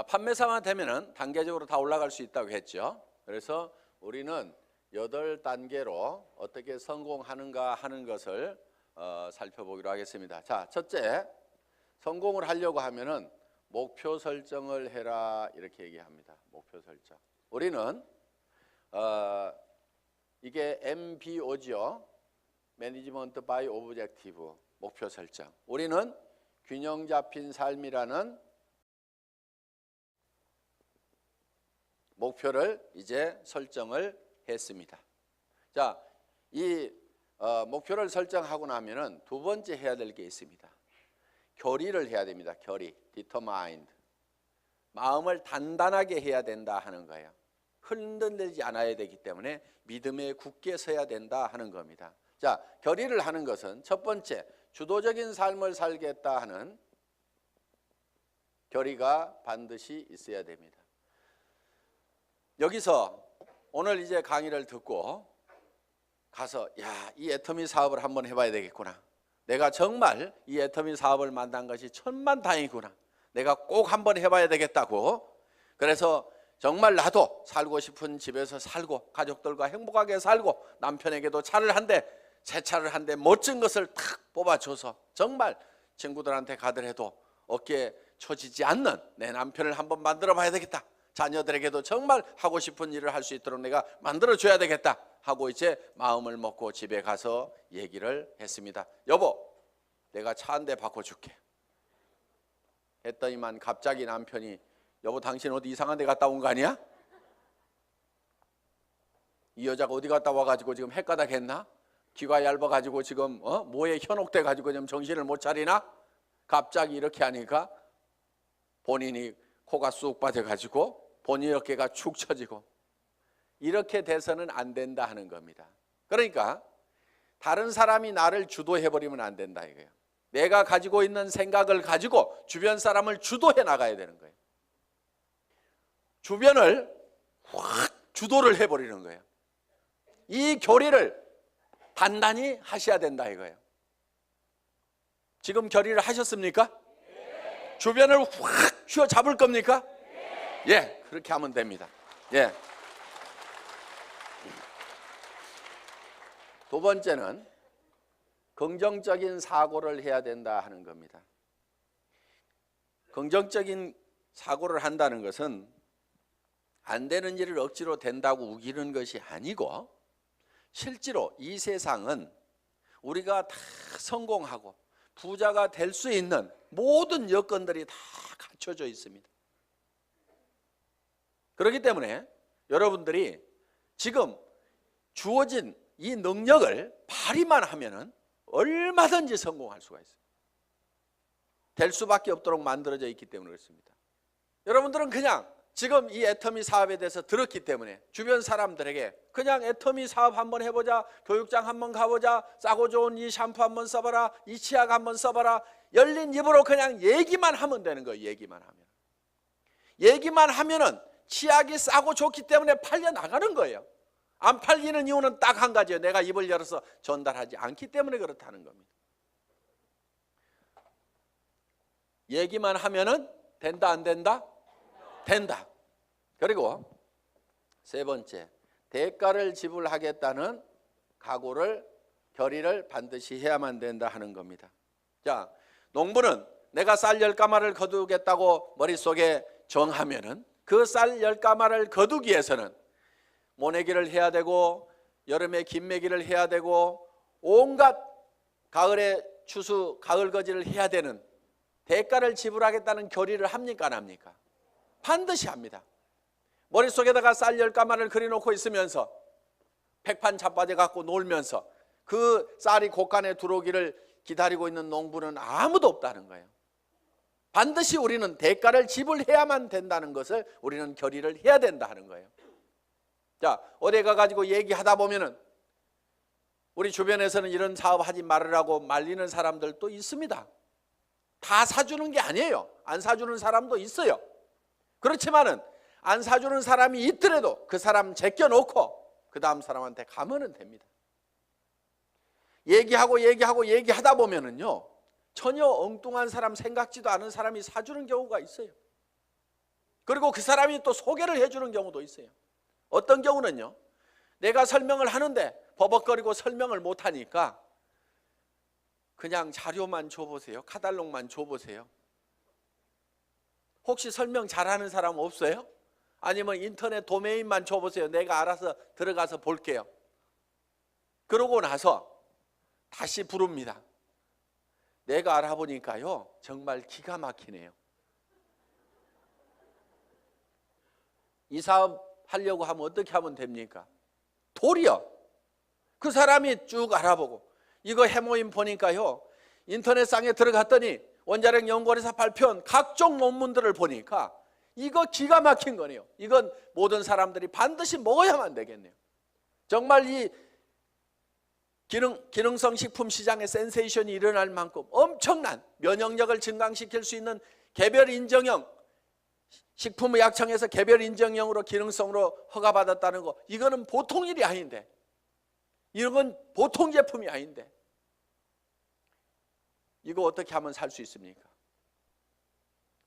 자, 판매사만 되면은 단계적으로 다 올라갈 수 있다고 했죠. 그래서 우리는 8단계로 어떻게 성공하는가 하는 것을 살펴보기로 하겠습니다. 자, 첫째, 성공을 하려고 하면은 목표 설정을 해라 이렇게 얘기합니다. 목표 설정. 우리는 이게 MBO죠. 매니지먼트 바이 오브젝티브, 목표 설정. 우리는 균형 잡힌 삶이라는 목표를 이제 설정을 했습니다. 자, 이 목표를 설정하고 나면은 두 번째 해야 될 게 있습니다. 결의를 해야 됩니다. 결의, determined. 마음을 단단하게 해야 된다 하는 거예요. 흔들리지 않아야 되기 때문에 믿음에 굳게 서야 된다 하는 겁니다. 자, 결의를 하는 것은 첫 번째, 주도적인 삶을 살겠다 하는 결의가 반드시 있어야 됩니다. 여기서 오늘 이제 강의를 듣고 가서 이 애터미 사업을 한번 해봐야 되겠구나. 내가 정말 이 애터미 사업을 만난 것이 천만다행이구나. 내가 꼭 한번 해봐야 되겠다고. 그래서 정말 나도 살고 싶은 집에서 살고 가족들과 행복하게 살고 남편에게도 차를 한 대, 새 차를 한 대 멋진 것을 탁 뽑아줘서 정말 친구들한테 가더라도 어깨에 처지지 않는 내 남편을 한번 만들어 봐야 되겠다. 자녀들에게도 정말 하고 싶은 일을 할 수 있도록 내가 만들어줘야 되겠다 하고 이제 마음을 먹고 집에 가서 얘기를 했습니다. 여보, 내가 차 한 대 바꿔줄게 했더니만 갑자기 남편이 여보, 당신 어디 이상한 데 갔다 온 거 아니야? 이 여자가 어디 갔다 와가지고 지금 헷가닥 했나? 귀가 얇아가지고 지금 뭐에 현혹돼 가지고 지금 정신을 못 차리나? 갑자기 이렇게 하니까 본인이 코가 쑥 빠져가지고 본인 어깨가 축 처지고 이렇게 돼서는 안 된다 하는 겁니다. 그러니까 다른 사람이 나를 주도해버리면 안 된다 이거예요. 내가 가지고 있는 생각을 가지고 주변 사람을 주도해 나가야 되는 거예요. 주변을 확 주도를 해버리는 거예요. 이 결의를 단단히 하셔야 된다 이거예요. 지금 결의를 하셨습니까? 네. 주변을 확 휘어잡을 겁니까? 네. 예, 그렇게 하면 됩니다. 예. 두 번째는 긍정적인 사고를 해야 된다 하는 겁니다. 긍정적인 사고를 한다는 것은 안 되는 일을 억지로 된다고 우기는 것이 아니고 실제로 이 세상은 우리가 다 성공하고 부자가 될 수 있는 모든 여건들이 다 갖춰져 있습니다. 그렇기 때문에 여러분들이 지금 주어진 이 능력을 발휘만 하면은 얼마든지 성공할 수가 있어요. 될 수밖에 없도록 만들어져 있기 때문에 그렇습니다. 여러분들은 그냥 지금 이 애터미 사업에 대해서 들었기 때문에 주변 사람들에게 그냥 애터미 사업 한번 해보자, 교육장 한번 가보자, 싸고 좋은 이 샴푸 한번 써봐라, 이 치약 한번 써봐라, 열린 입으로 그냥 얘기만 하면 되는 거예요. 얘기만 하면은 치약이 싸고 좋기 때문에 팔려 나가는 거예요. 안 팔리는 이유는 딱 한 가지예요. 내가 입을 열어서 전달하지 않기 때문에 그렇다는 겁니다. 얘기만 하면은 된다 안 된다? 된다. 그리고 세 번째, 대가를 지불하겠다는 각오를, 결의를 반드시 해야만 된다 하는 겁니다. 자, 농부는 내가 쌀 10가마를 거두겠다고 머릿속에 정하면은 그 쌀 10가마를 거두기 위해서는 모내기를 해야 되고 여름에 김매기를 해야 되고 온갖 가을에 추수, 가을 거지를 해야 되는 대가를 지불하겠다는 결의를 합니까 안 합니까? 반드시 합니다. 머릿속에다가 쌀 10가마를 그려놓고 있으면서 백판 자빠져 갖고 놀면서 그 쌀이 곡간에 들어오기를 기다리고 있는 농부는 아무도 없다는 거예요. 반드시 우리는 대가를 지불해야만 된다는 것을 우리는 결의를 해야 된다 하는 거예요. 자, 어디 가가지고 얘기하다 보면은 우리 주변에서는 이런 사업 하지 말으라고 말리는 사람들도 있습니다. 다 사주는 게 아니에요. 안 사주는 사람도 있어요. 그렇지만은 안 사주는 사람이 있더라도 그 사람 제껴놓고 그 다음 사람한테 가면은 됩니다. 얘기하다 보면은요 전혀 엉뚱한 사람, 생각지도 않은 사람이 사주는 경우가 있어요. 그리고 그 사람이 또 소개를 해주는 경우도 있어요. 어떤 경우는요, 내가 설명을 하는데 버벅거리고 설명을 못하니까 그냥 자료만 줘보세요. 카탈로그만 줘보세요. 혹시 설명 잘하는 사람 없어요? 아니면 인터넷 도메인만 줘보세요. 내가 알아서 들어가서 볼게요. 그러고 나서 다시 부릅니다. 내가 알아보니까요, 정말 기가 막히네요. 이 사업 하려고 하면 어떻게 하면 됩니까? 도리어 그 사람이 쭉 알아보고, 이거 해모임 보니까요, 인터넷상에 들어갔더니 원자력 연구원에서 발표한 각종 논문들을 보니까 이거 기가 막힌 거네요. 이건 모든 사람들이 반드시 먹어야만 되겠네요. 정말 이 기능성 식품 시장에 센세이션이 일어날 만큼 엄청난 면역력을 증강시킬 수 있는 개별 인정형, 식품의약청에서 개별 인정형으로 기능성으로 허가받았다는 거, 이거는 보통 일이 아닌데, 이건 보통 제품이 아닌데, 이거 어떻게 하면 살 수 있습니까?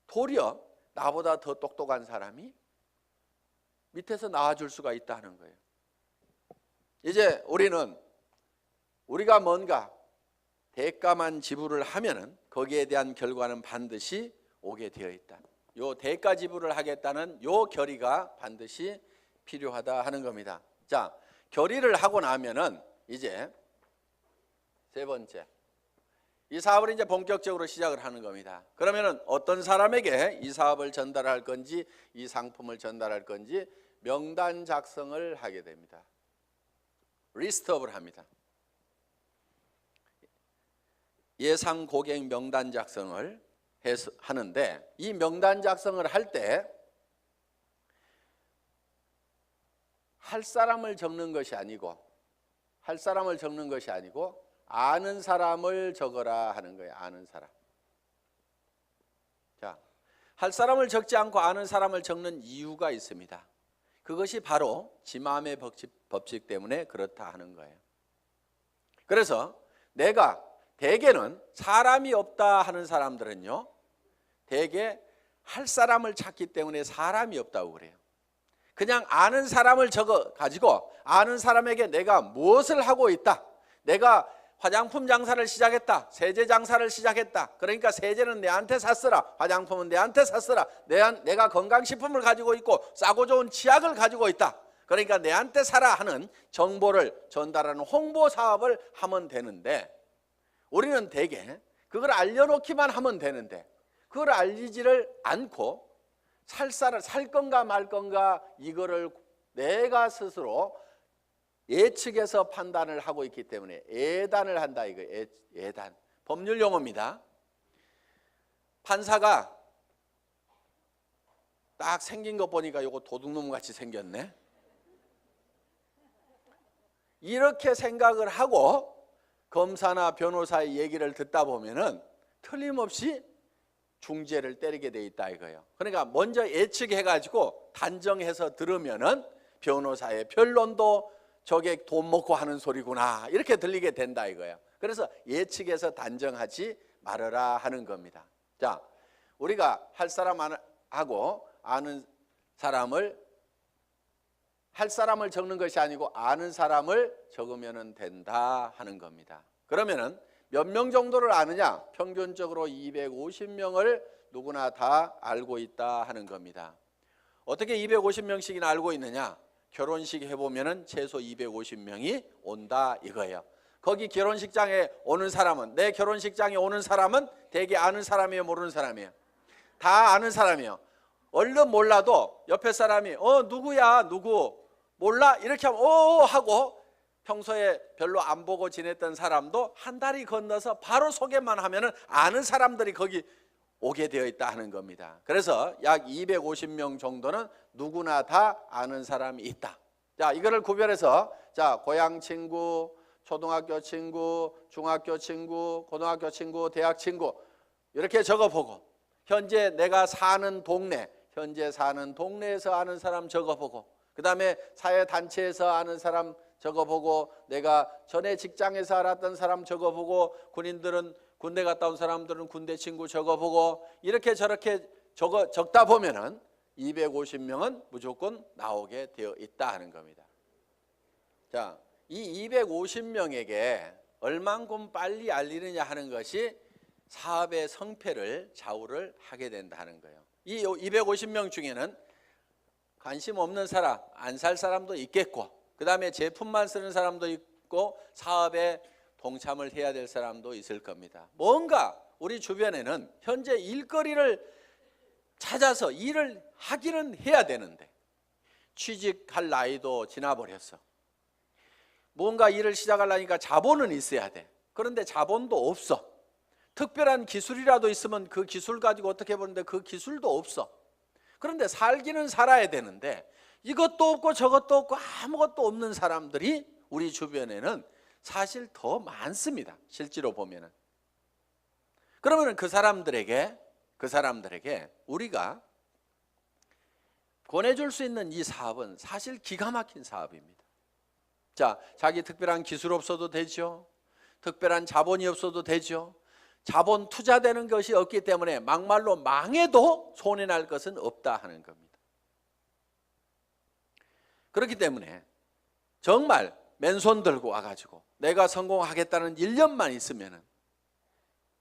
도리어 나보다 더 똑똑한 사람이 밑에서 나와줄 수가 있다는 거예요. 이제 우리가 뭔가 대가만 지불을 하면은 거기에 대한 결과는 반드시 오게 되어 있다. 요 대가 지불을 하겠다는 요 결의가 반드시 필요하다 하는 겁니다. 자, 결의를 하고 나면은 이제 세 번째, 이 사업을 이제 본격적으로 시작을 하는 겁니다. 그러면은 어떤 사람에게 이 사업을 전달할 건지, 이 상품을 전달할 건지 명단 작성을 하게 됩니다. 리스트업을 합니다. 예상 고객 명단 작성을 하는데, 이 명단 작성을 할 때 할 사람을 적는 것이 아니고 아는 사람을 적어라 하는 거예요. 아는 사람. 자, 할 사람을 적지 않고 아는 사람을 적는 이유가 있습니다. 그것이 바로 지마음의 법칙 때문에 그렇다 하는 거예요. 그래서 내가 대개는 사람이 없다 하는 사람들은요, 대개 할 사람을 찾기 때문에 사람이 없다고 그래요. 그냥 아는 사람을 적어 가지고 아는 사람에게 내가 무엇을 하고 있다, 내가 화장품 장사를 시작했다, 세제 장사를 시작했다, 그러니까 세제는 내한테 샀으라, 화장품은 내한테 샀으라, 내가 건강식품을 가지고 있고 싸고 좋은 치약을 가지고 있다, 그러니까 내한테 사라 하는 정보를 전달하는 홍보 사업을 하면 되는데, 우리는 대개 그걸 알려놓기만 하면 되는데 그걸 알리지를 않고 살 건가 말 건가 이거를 내가 스스로 예측해서 판단을 하고 있기 때문에 예단을 한다, 이거 예단. 법률 용어입니다. 판사가 딱 생긴 거 보니까 이거 도둑놈 같이 생겼네, 이렇게 생각을 하고 검사나 변호사의 얘기를 듣다 보면은 틀림없이 중재를 때리게 돼 있다 이거예요. 그러니까 먼저 예측해가지고 단정해서 들으면은 변호사의 변론도 저게 돈 먹고 하는 소리구나 이렇게 들리게 된다 이거예요. 그래서 예측해서 단정하지 말아라 하는 겁니다. 자, 우리가 할 사람하고 아는 사람을, 할 사람을 적는 것이 아니고 아는 사람을 적으면 된다 하는 겁니다. 그러면은 몇 명 정도를 아느냐? 평균적으로 250명을 누구나 다 알고 있다 하는 겁니다. 어떻게 250명씩이나 알고 있느냐? 결혼식 해보면은 최소 250명이 온다 이거예요. 거기 결혼식장에 오는 사람은, 내 결혼식장에 오는 사람은 대개 아는 사람이에요, 모르는 사람이에요? 다 아는 사람이에요. 얼른 몰라도 옆에 사람이 누구야, 누구 몰라? 이렇게 하면 하고, 평소에 별로 안 보고 지냈던 사람도 한 달이 건너서 바로 소개만 하면은 아는 사람들이 거기 오게 되어 있다 하는 겁니다. 그래서 약 250명 정도는 누구나 다 아는 사람이 있다. 자, 이거를 구별해서, 자, 고향 친구, 초등학교 친구, 중학교 친구, 고등학교 친구, 대학 친구 이렇게 적어보고, 현재 내가 사는 동네, 현재 사는 동네에서 아는 사람 적어보고, 그 다음에 사회단체에서 아는 사람 적어보고, 내가 전에 직장에서 알았던 사람 적어보고, 군인들은 군대 갔다 온 사람들은 군대 친구 적어보고, 이렇게 저렇게 적다 보면은 250명은 무조건 나오게 되어 있다 하는 겁니다. 자, 이 250명에게 얼만큼 빨리 알리느냐 하는 것이 사업의 성패를 좌우를 하게 된다는 거예요. 이 250명 중에는 관심 없는 사람, 안 살 사람도 있겠고, 그 다음에 제품만 쓰는 사람도 있고, 사업에 동참을 해야 될 사람도 있을 겁니다. 뭔가 우리 주변에는 현재 일거리를 찾아서 일을 하기는 해야 되는데 취직할 나이도 지나버렸어. 뭔가 일을 시작하려니까 자본은 있어야 돼. 그런데 자본도 없어. 특별한 기술이라도 있으면 그 기술 가지고 어떻게 보는데 그 기술도 없어. 그런데 살기는 살아야 되는데 이것도 없고 저것도 없고 아무것도 없는 사람들이 우리 주변에는 사실 더 많습니다. 실제로 보면은. 그러면 그 사람들에게 우리가 권해줄 수 있는 이 사업은 사실 기가 막힌 사업입니다. 자, 자기 특별한 기술 없어도 되죠. 특별한 자본이 없어도 되죠. 자본 투자되는 것이 없기 때문에 막말로 망해도 손해날 것은 없다 하는 겁니다. 그렇기 때문에 정말 맨손 들고 와가지고 내가 성공하겠다는 일념만 있으면은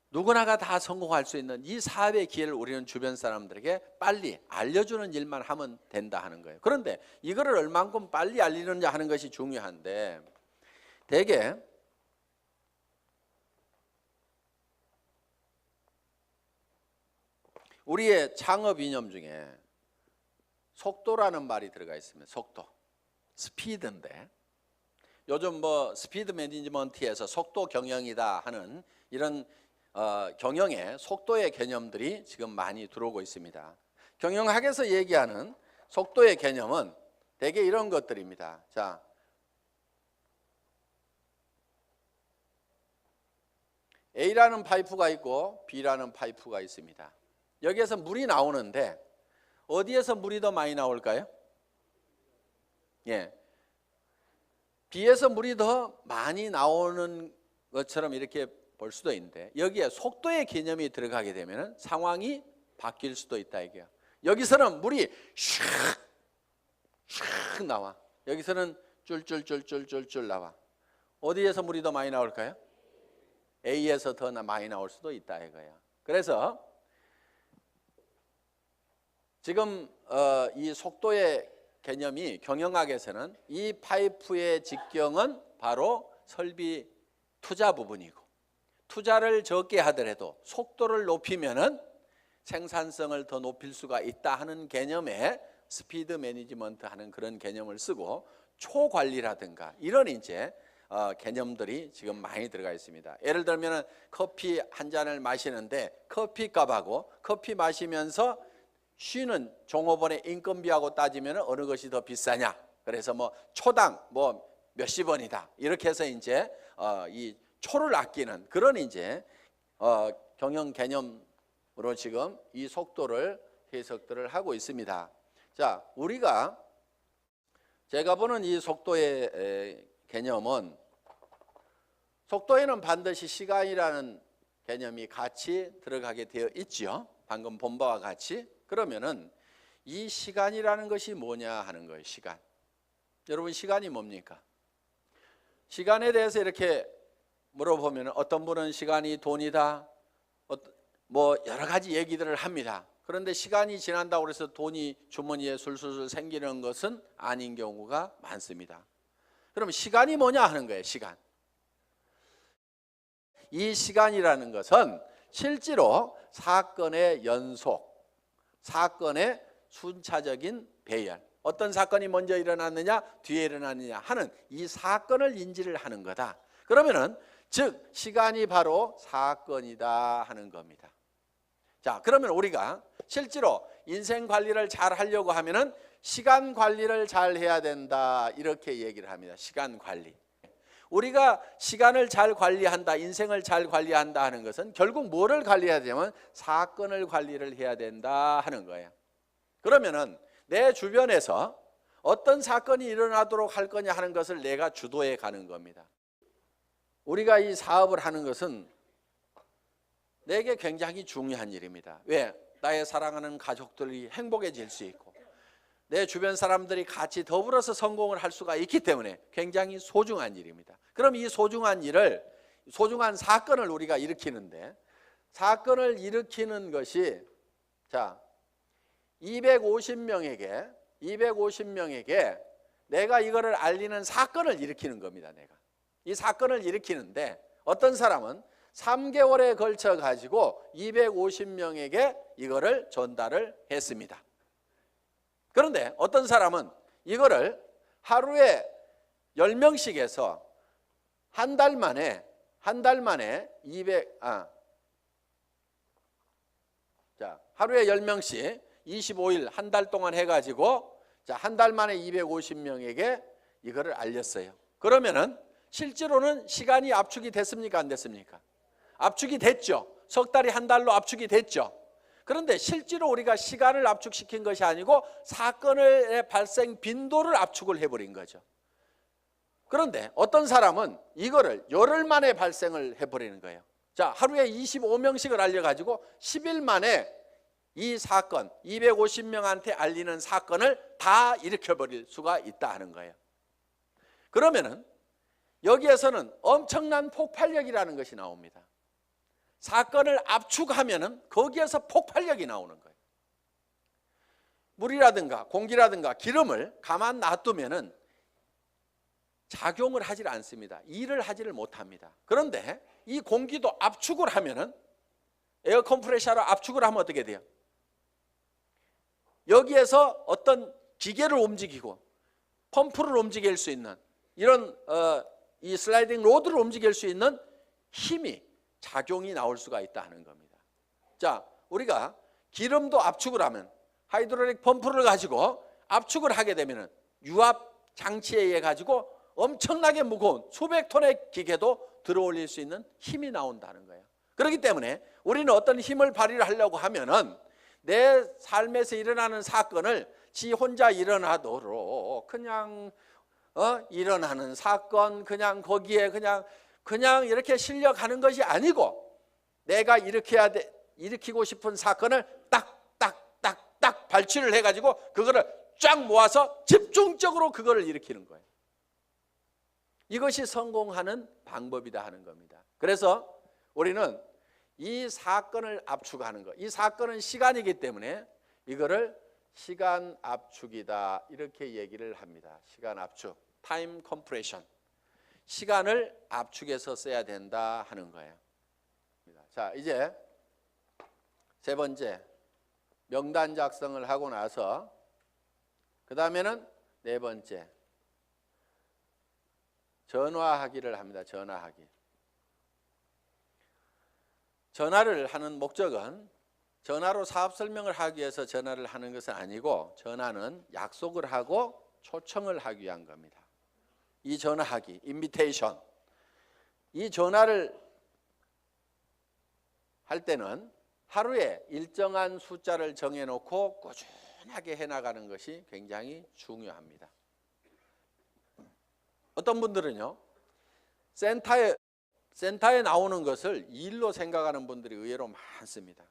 누구나가 다 성공할 수 있는 이 사업의 기회를 우리는 주변 사람들에게 빨리 알려주는 일만 하면 된다 하는 거예요. 그런데 이거를 얼만큼 빨리 알리느냐 하는 것이 중요한데 대개 우리의 창업 이념 중에 속도라는 말이 들어가 있습니다. 속도, 스피드인데 요즘 뭐 스피드 매니지먼트에서 속도 경영이다 하는 이런 경영의 속도의 개념들이 지금 많이 들어오고 있습니다. 경영학에서 얘기하는 속도의 개념은 대개 이런 것들입니다. 자, A라는 파이프가 있고 B라는 파이프가 있습니다. 여기에서 물이 나오는데 어디에서 물이 더 많이 나올까요? 예, B에서 물이 더 많이 나오는 것처럼 이렇게 볼 수도 있는데 여기에 속도의 개념이 들어가게 되면 상황이 바뀔 수도 있다 이게요. 여기서는 물이 슉 나와. 여기서는 쫄쫄쫄쫄쫄쫄 나와. 어디에서 물이 더 많이 나올까요? A에서 더 많이 나올 수도 있다 이거예요. 그래서 지금 이 속도의 개념이 경영학에서는 이 파이프의 직경은 바로 설비 투자 부분이고 투자를 적게 하더라도 속도를 높이면은 생산성을 더 높일 수가 있다 하는 개념에 스피드 매니지먼트 하는 그런 개념을 쓰고 초관리라든가 이런 이제 개념들이 지금 많이 들어가 있습니다. 예를 들면 커피 한 잔을 마시는데 커피값하고 커피 마시면서 쉬는 종업원의 인건비하고 따지면 어느 것이 더 비싸냐? 그래서 뭐 초당 뭐 몇십 원이다. 이렇게 해서 이제 이 초를 아끼는 그런 이제 경영 개념으로 지금 이 속도를 해석들을 하고 있습니다. 자, 제가 보는 이 속도의 개념은 속도에는 반드시 시간이라는 개념이 같이 들어가게 되어 있죠. 방금 본 바와 같이. 그러면은 이 시간이라는 것이 뭐냐 하는 거예요. 시간. 여러분 시간이 뭡니까? 시간에 대해서 이렇게 물어보면 어떤 분은 시간이 돈이다. 뭐 여러 가지 얘기들을 합니다. 그런데 시간이 지난다고 해서 돈이 주머니에 술술 생기는 것은 아닌 경우가 많습니다. 그럼 시간이 뭐냐 하는 거예요. 시간. 이 시간이라는 것은 실제로 사건의 연속, 사건의 순차적인 배열, 어떤 사건이 먼저 일어났느냐 뒤에 일어났느냐 하는 이 사건을 인지를 하는 거다. 그러면은 즉 시간이 바로 사건이다 하는 겁니다. 자, 그러면 우리가 실제로 인생 관리를 잘 하려고 하면은 시간 관리를 잘 해야 된다 이렇게 얘기를 합니다. 시간 관리. 우리가 시간을 잘 관리한다, 인생을 잘 관리한다 하는 것은 결국 뭐를 관리해야 되냐면 사건을 관리를 해야 된다 하는 거예요. 그러면은 내 주변에서 어떤 사건이 일어나도록 할 거냐 하는 것을 내가 주도해 가는 겁니다. 우리가 이 사업을 하는 것은 내게 굉장히 중요한 일입니다. 왜? 나의 사랑하는 가족들이 행복해질 수 있고 내 주변 사람들이 같이 더불어서 성공을 할 수가 있기 때문에 굉장히 소중한 일입니다. 그럼 이 소중한 일을, 소중한 사건을 우리가 일으키는데, 사건을 일으키는 것이, 자, 250명에게 내가 이거를 알리는 사건을 일으키는 겁니다. 내가 이 사건을 일으키는데, 어떤 사람은 3개월에 걸쳐 가지고 250명에게 이거를 전달을 했습니다. 그런데 어떤 사람은 이거를 하루에 10명씩 해서 한 달 만에 200, 하루에 10명씩 25일 한 달 동안 해가지고 한 달 만에 250명에게 이거를 알렸어요. 그러면은 실제로는 시간이 압축이 됐습니까? 안 됐습니까? 압축이 됐죠. 석 달이 한 달로 압축이 됐죠. 그런데 실제로 우리가 시간을 압축시킨 것이 아니고 사건의 발생 빈도를 압축을 해버린 거죠. 그런데 어떤 사람은 이거를 열흘 만에 발생을 해버리는 거예요. 자, 하루에 25명씩을 알려가지고 10일 만에 이 사건, 250명한테 알리는 사건을 다 일으켜버릴 수가 있다 하는 거예요. 그러면은 여기에서는 엄청난 폭발력이라는 것이 나옵니다. 사건을 압축하면은 거기에서 폭발력이 나오는 거예요. 물이라든가 공기라든가 기름을 가만 놔두면은 작용을 하질 않습니다. 일을 하지를 못합니다. 그런데 이 공기도 압축을 하면은, 에어 컴프레셔로 압축을 하면 어떻게 돼요? 여기에서 어떤 기계를 움직이고 펌프를 움직일 수 있는 이런 이 슬라이딩 로드를 움직일 수 있는 힘이, 작용이 나올 수가 있다 하는 겁니다. 자, 우리가 기름도 압축을 하면, 하이드롤릭 펌프를 가지고 압축을 하게 되면은 유압 장치에 의해 가지고 엄청나게 무거운 수백 톤의 기계도 들어올릴 수 있는 힘이 나온다는 거예요. 그렇기 때문에 우리는 어떤 힘을 발휘를 하려고 하면은 내 삶에서 일어나는 사건을 지 혼자 일어나도록 그냥 일어나는 사건, 그냥 거기에 그냥 이렇게 실려가는 것이 아니고, 내가 일으키고 싶은 사건을 딱 발치를 해가지고 그거를 쫙 모아서 집중적으로 그거를 일으키는 거예요. 이것이 성공하는 방법이다 하는 겁니다. 그래서 우리는 이 사건을 압축하는 것, 이 사건은 시간이기 때문에 이거를 시간 압축이다 이렇게 얘기를 합니다. 시간 압축, 타임 컴프레션, 시간을 압축해서 써야 된다 하는 거예요. 자, 이제 세 번째, 명단 작성을 하고 나서 그 다음에는 네 번째, 전화하기를 합니다. 전화하기. 전화를 하는 목적은 전화로 사업 설명을 하기 위해서 전화를 하는 것은 아니고, 전화는 약속을 하고 초청을 하기 위한 겁니다. 이 전화하기, 인비테이션, 이 전화를 할 때는 하루에 일정한 숫자를 정해놓고 꾸준하게 해나가는 것이 굉장히 중요합니다. 어떤 분들은요, 센터에 나오는 것을 일로 생각하는 분들이 의외로 많습니다.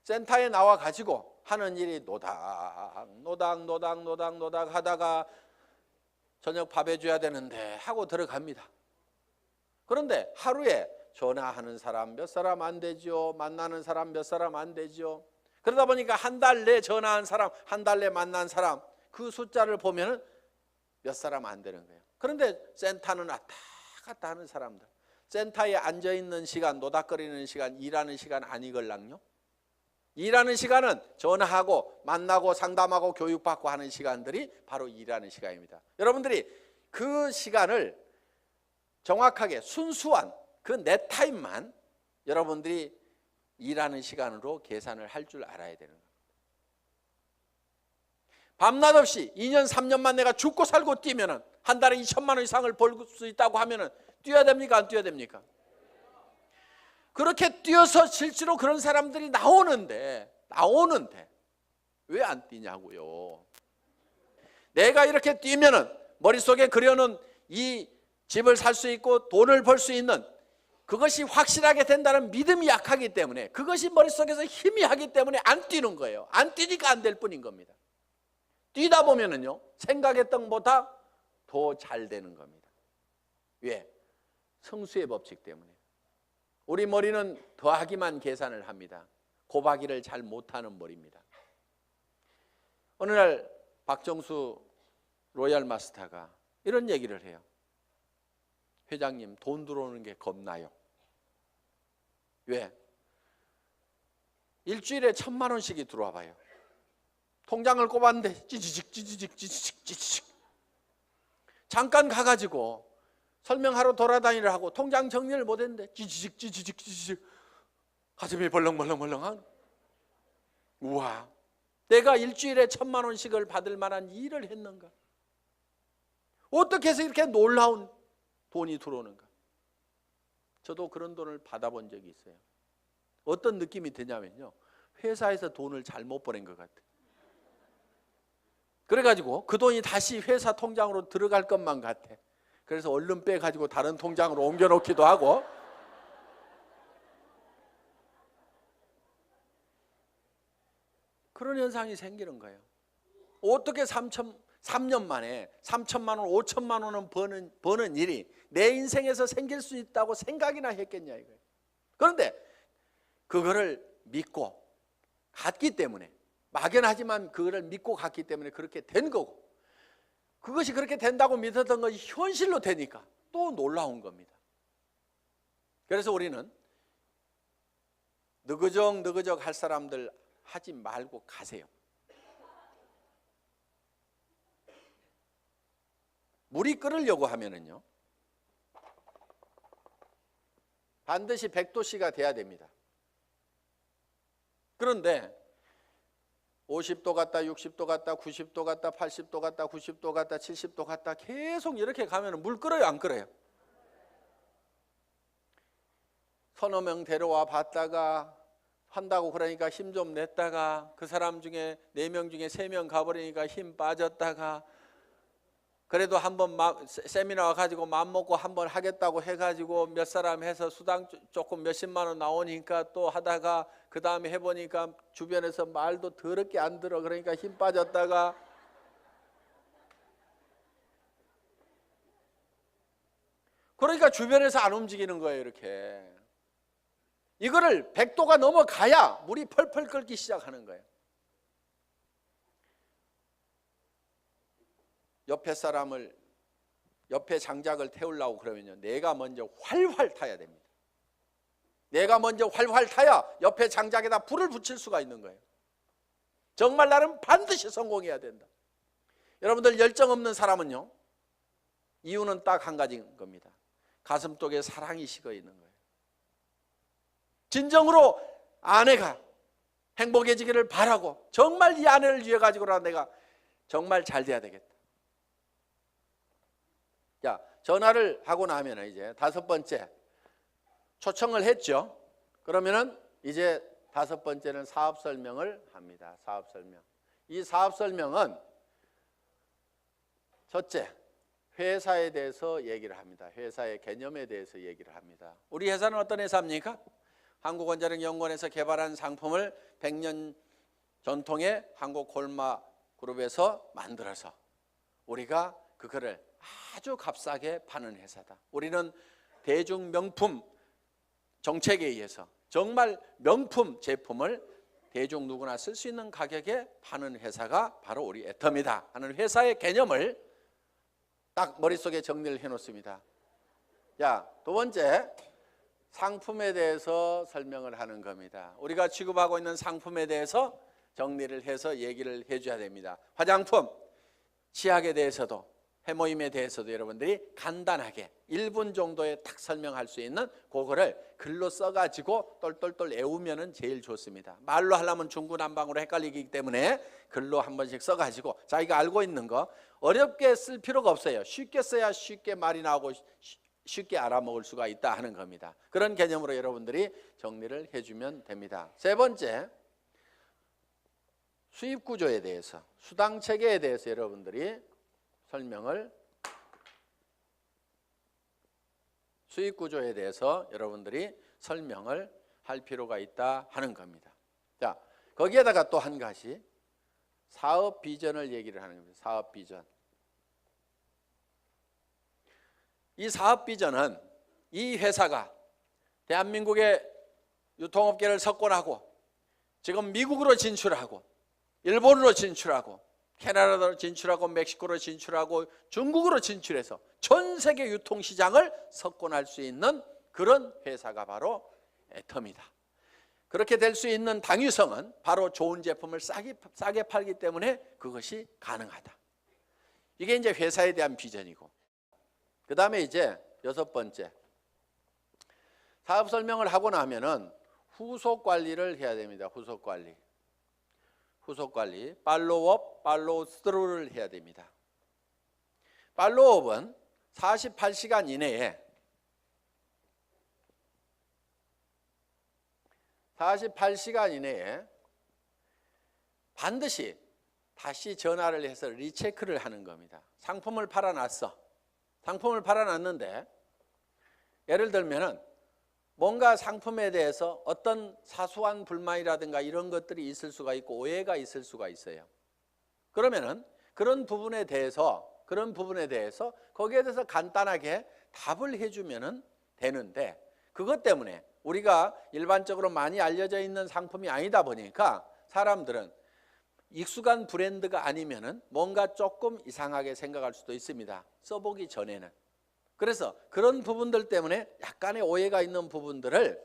센터에 나와 가지고 하는 일이 노닥 하다가 저녁 밥 해줘야 되는데 하고 들어갑니다. 그런데 하루에 전화하는 사람 몇 사람 안 되죠. 만나는 사람 몇 사람 안 되죠. 그러다 보니까 한 달 내 전화한 사람, 한 달 내 만난 사람, 그 숫자를 보면은 몇 사람 안 되는 거예요. 그런데 센터는 왔다 갔다 하는 사람들, 센터에 앉아있는 시간, 노닥거리는 시간, 일하는 시간 아니걸랑요? 일하는 시간은 전화하고 만나고 상담하고 교육받고 하는 시간들이 바로 일하는 시간입니다. 여러분들이 그 시간을 정확하게 순수한 그 내 타임만 여러분들이 일하는 시간으로 계산을 할 줄 알아야 되는 겁니다. 밤낮 없이 2년 3년만 내가 죽고 살고 뛰면은 한 달에 2천만 원 이상을 벌 수 있다고 하면은 뛰어야 됩니까? 안 뛰어야 됩니까? 그렇게 뛰어서 실제로 그런 사람들이 나오는데 왜 안 뛰냐고요. 내가 이렇게 뛰면은 머릿속에 그려놓은 이 집을 살 수 있고 돈을 벌 수 있는 그것이 확실하게 된다는 믿음이 약하기 때문에, 그것이 머릿속에서 희미하기 때문에 안 뛰는 거예요. 안 뛰니까 안 될 뿐인 겁니다. 뛰다 보면은요, 생각했던 것보다 더 잘 되는 겁니다. 왜? 성수의 법칙 때문에. 우리 머리는 더하기만 계산을 합니다. 곱하기를 잘 못하는 머리입니다. 어느 날 박정수 로얄 마스터가 이런 얘기를 해요. 회장님, 돈 들어오는 게 겁나요. 왜? 일주일에 1,000만 원씩이 들어와 봐요. 통장을 꼽았는데 찌지직 잠깐 가가지고 설명하러 돌아다니려 하고 통장 정리를 못했는데 찌지직 가슴이 벌렁벌렁한. 우와, 내가 일주일에 1,000만 원씩을 받을 만한 일을 했는가? 어떻게 해서 이렇게 놀라운 돈이 들어오는가? 저도 그런 돈을 받아본 적이 있어요. 어떤 느낌이 드냐면요, 회사에서 돈을 잘못 보낸 것 같아요. 그래가지고 그 돈이 다시 회사 통장으로 들어갈 것만 같아. 그래서 얼른 빼가지고 다른 통장으로 옮겨놓기도 하고. 그런 현상이 생기는 거예요. 어떻게 3년 만에 3천만 원, 5천만 원은 버는 일이 내 인생에서 생길 수 있다고 생각이나 했겠냐 이거예요. 그런데 그거를 믿고 갔기 때문에, 막연하지만 그거를 믿고 갔기 때문에 그렇게 된 거고, 그것이 그렇게 된다고 믿었던 것이 현실로 되니까 또 놀라운 겁니다. 그래서 우리는 느그적 할 사람들 하지 말고 가세요. 물이 끓으려고 하면은요, 반드시 100도씨가 돼야 됩니다. 그런데 50도 갔다 60도 갔다 90도 갔다 80도 갔다 90도 갔다 70도 갔다 계속 이렇게 가면 물 끓어요, 안 끓어요? 서너 명 데려와 봤다가 한다고 그러니까 힘 좀 냈다가 그 사람 중에 4명 중에 3명 가버리니까 힘 빠졌다가, 그래도 한번 세미나 와가지고 맘먹고 한번 하겠다고 해가지고 몇 사람 해서 수당 조금 몇십만 원 나오니까 또 하다가 그 다음에 해보니까 주변에서 말도 더럽게 안 들어. 그러니까 힘 빠졌다가, 그러니까 주변에서 안 움직이는 거예요. 이렇게 이거를 100도가 넘어가야 물이 펄펄 끓기 시작하는 거예요. 옆에 장작을 태우려고 그러면요, 내가 먼저 활활 타야 됩니다. 내가 먼저 활활 타야 옆에 장작에다 불을 붙일 수가 있는 거예요. 정말 나는 반드시 성공해야 된다. 여러분들, 열정 없는 사람은요, 이유는 딱 한 가지인 겁니다. 가슴 속에 사랑이 식어 있는 거예요. 진정으로 아내가 행복해지기를 바라고, 정말 이 아내를 위해 가지고라도 내가 정말 잘 돼야 되겠다. 자, 전화를 하고 나면 이제 5번째 초청을 했죠. 그러면은 이제 5번째는 사업 설명을 합니다. 사업 설명. 이 사업 설명은 첫째, 회사에 대해서 얘기를 합니다. 회사의 개념에 대해서 얘기를 합니다. 우리 회사는 어떤 회사입니까? 한국원자력연구원에서 개발한 상품을 100년 전통의 한국콜마 그룹에서 만들어서 우리가 그거를 아주 값싸게 파는 회사다. 우리는 대중 명품 정책에 의해서 정말 명품 제품을 대중 누구나 쓸 수 있는 가격에 파는 회사가 바로 우리 애터미다 하는 회사의 개념을 딱 머릿속에 정리를 해놓습니다. 자, 두 번째, 상품에 대해서 설명을 하는 겁니다. 우리가 취급하고 있는 상품에 대해서 정리를 해서 얘기를 해줘야 됩니다. 화장품, 치약에 대해서도, 해모임에 대해서도 여러분들이 간단하게 1분 정도에 딱 설명할 수 있는 그거를 글로 써가지고 똘똘똘 외우면 제일 좋습니다. 말로 하려면 중구난방으로 헷갈리기 때문에 글로 한 번씩 써가지고 자기가 알고 있는 거 어렵게 쓸 필요가 없어요. 쉽게 써야 쉽게 말이 나오고 쉽게 알아먹을 수가 있다 하는 겁니다. 그런 개념으로 여러분들이 정리를 해주면 됩니다. 세 번째, 수입 구조에 대해서, 수당 체계에 대해서 여러분들이 설명을, 수익 구조에 대해서 여러분들이 설명을 할 필요가 있다 하는 겁니다. 자, 거기에다가 또 한 가지 사업 비전을 얘기를 하는 겁니다. 사업 비전. 이 사업 비전은 이 회사가 대한민국의 유통업계를 석권하고 지금 미국으로 진출하고 일본으로 진출하고 캐나다로 진출하고 멕시코로 진출하고 중국으로 진출해서 전 세계 유통시장을 석권할 수 있는 그런 회사가 바로 애터미다. 그렇게 될 수 있는 당위성은 바로 좋은 제품을 싸게 팔기 때문에 그것이 가능하다. 이게 이제 회사에 대한 비전이고, 그 다음에 이제 6번째, 사업 설명을 하고 나면은 후속 관리를 해야 됩니다. 후속 관리. 팔로우업, 팔로우스루를 해야 됩니다. 팔로우업은 48시간 이내에 48시간 이내에 반드시 다시 전화를 해서 리체크를 하는 겁니다. 상품을 팔아놨어. 상품을 팔아놨는데 예를 들면은 뭔가 상품에 대해서 어떤 사소한 불만이라든가 이런 것들이 있을 수가 있고 오해가 있을 수가 있어요. 그러면은 그런 부분에 대해서 거기에 대해서 간단하게 답을 해주면은 되는데, 그것 때문에 우리가 일반적으로 많이 알려져 있는 상품이 아니다 보니까 사람들은 익숙한 브랜드가 아니면은 뭔가 조금 이상하게 생각할 수도 있습니다. 써보기 전에는. 그래서 그런 부분들 때문에 약간의 오해가 있는 부분들을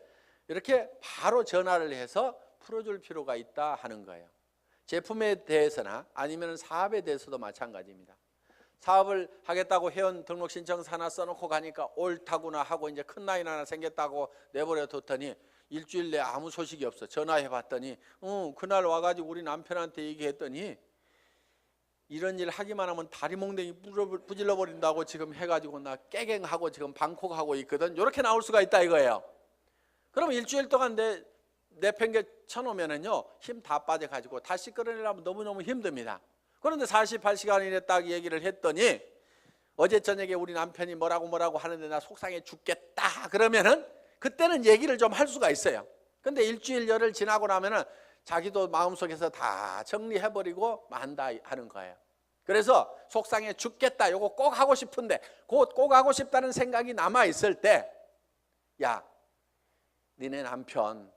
이렇게 바로 전화를 해서 풀어줄 필요가 있다 하는 거예요. 제품에 대해서나 아니면 사업에 대해서도 마찬가지입니다. 사업을 하겠다고 회원 등록 신청서 하나 써놓고 가니까 옳다구나 하고 이제 큰 라인 하나 생겼다고 내버려 뒀더니 일주일 내에 아무 소식이 없어. 전화해 봤더니 그날 와가지고 우리 남편한테 얘기했더니 이런 일 하기만 하면 다리 몽둥이 부질러 버린다고 지금 해가지고 나 깨갱하고 지금 방콕하고 있거든. 이렇게 나올 수가 있다 이거예요. 그럼 일주일 동안 내팽개 쳐놓으면은요 힘 다 빠져가지고 다시 끌어내려면 너무너무 힘듭니다. 그런데 48시간 이내 딱 얘기를 했더니 어제 저녁에 우리 남편이 뭐라고 하는데 나 속상해 죽겠다 그러면은 그때는 얘기를 좀 할 수가 있어요. 근데 일주일 열흘 지나고 나면은 자기도 마음속에서 다 정리해버리고 만다 하는 거예요. 그래서 속상해 죽겠다 요거 꼭 하고 싶은데 꼭 하고 싶다는 생각이 남아있을 때, 야 니네 남편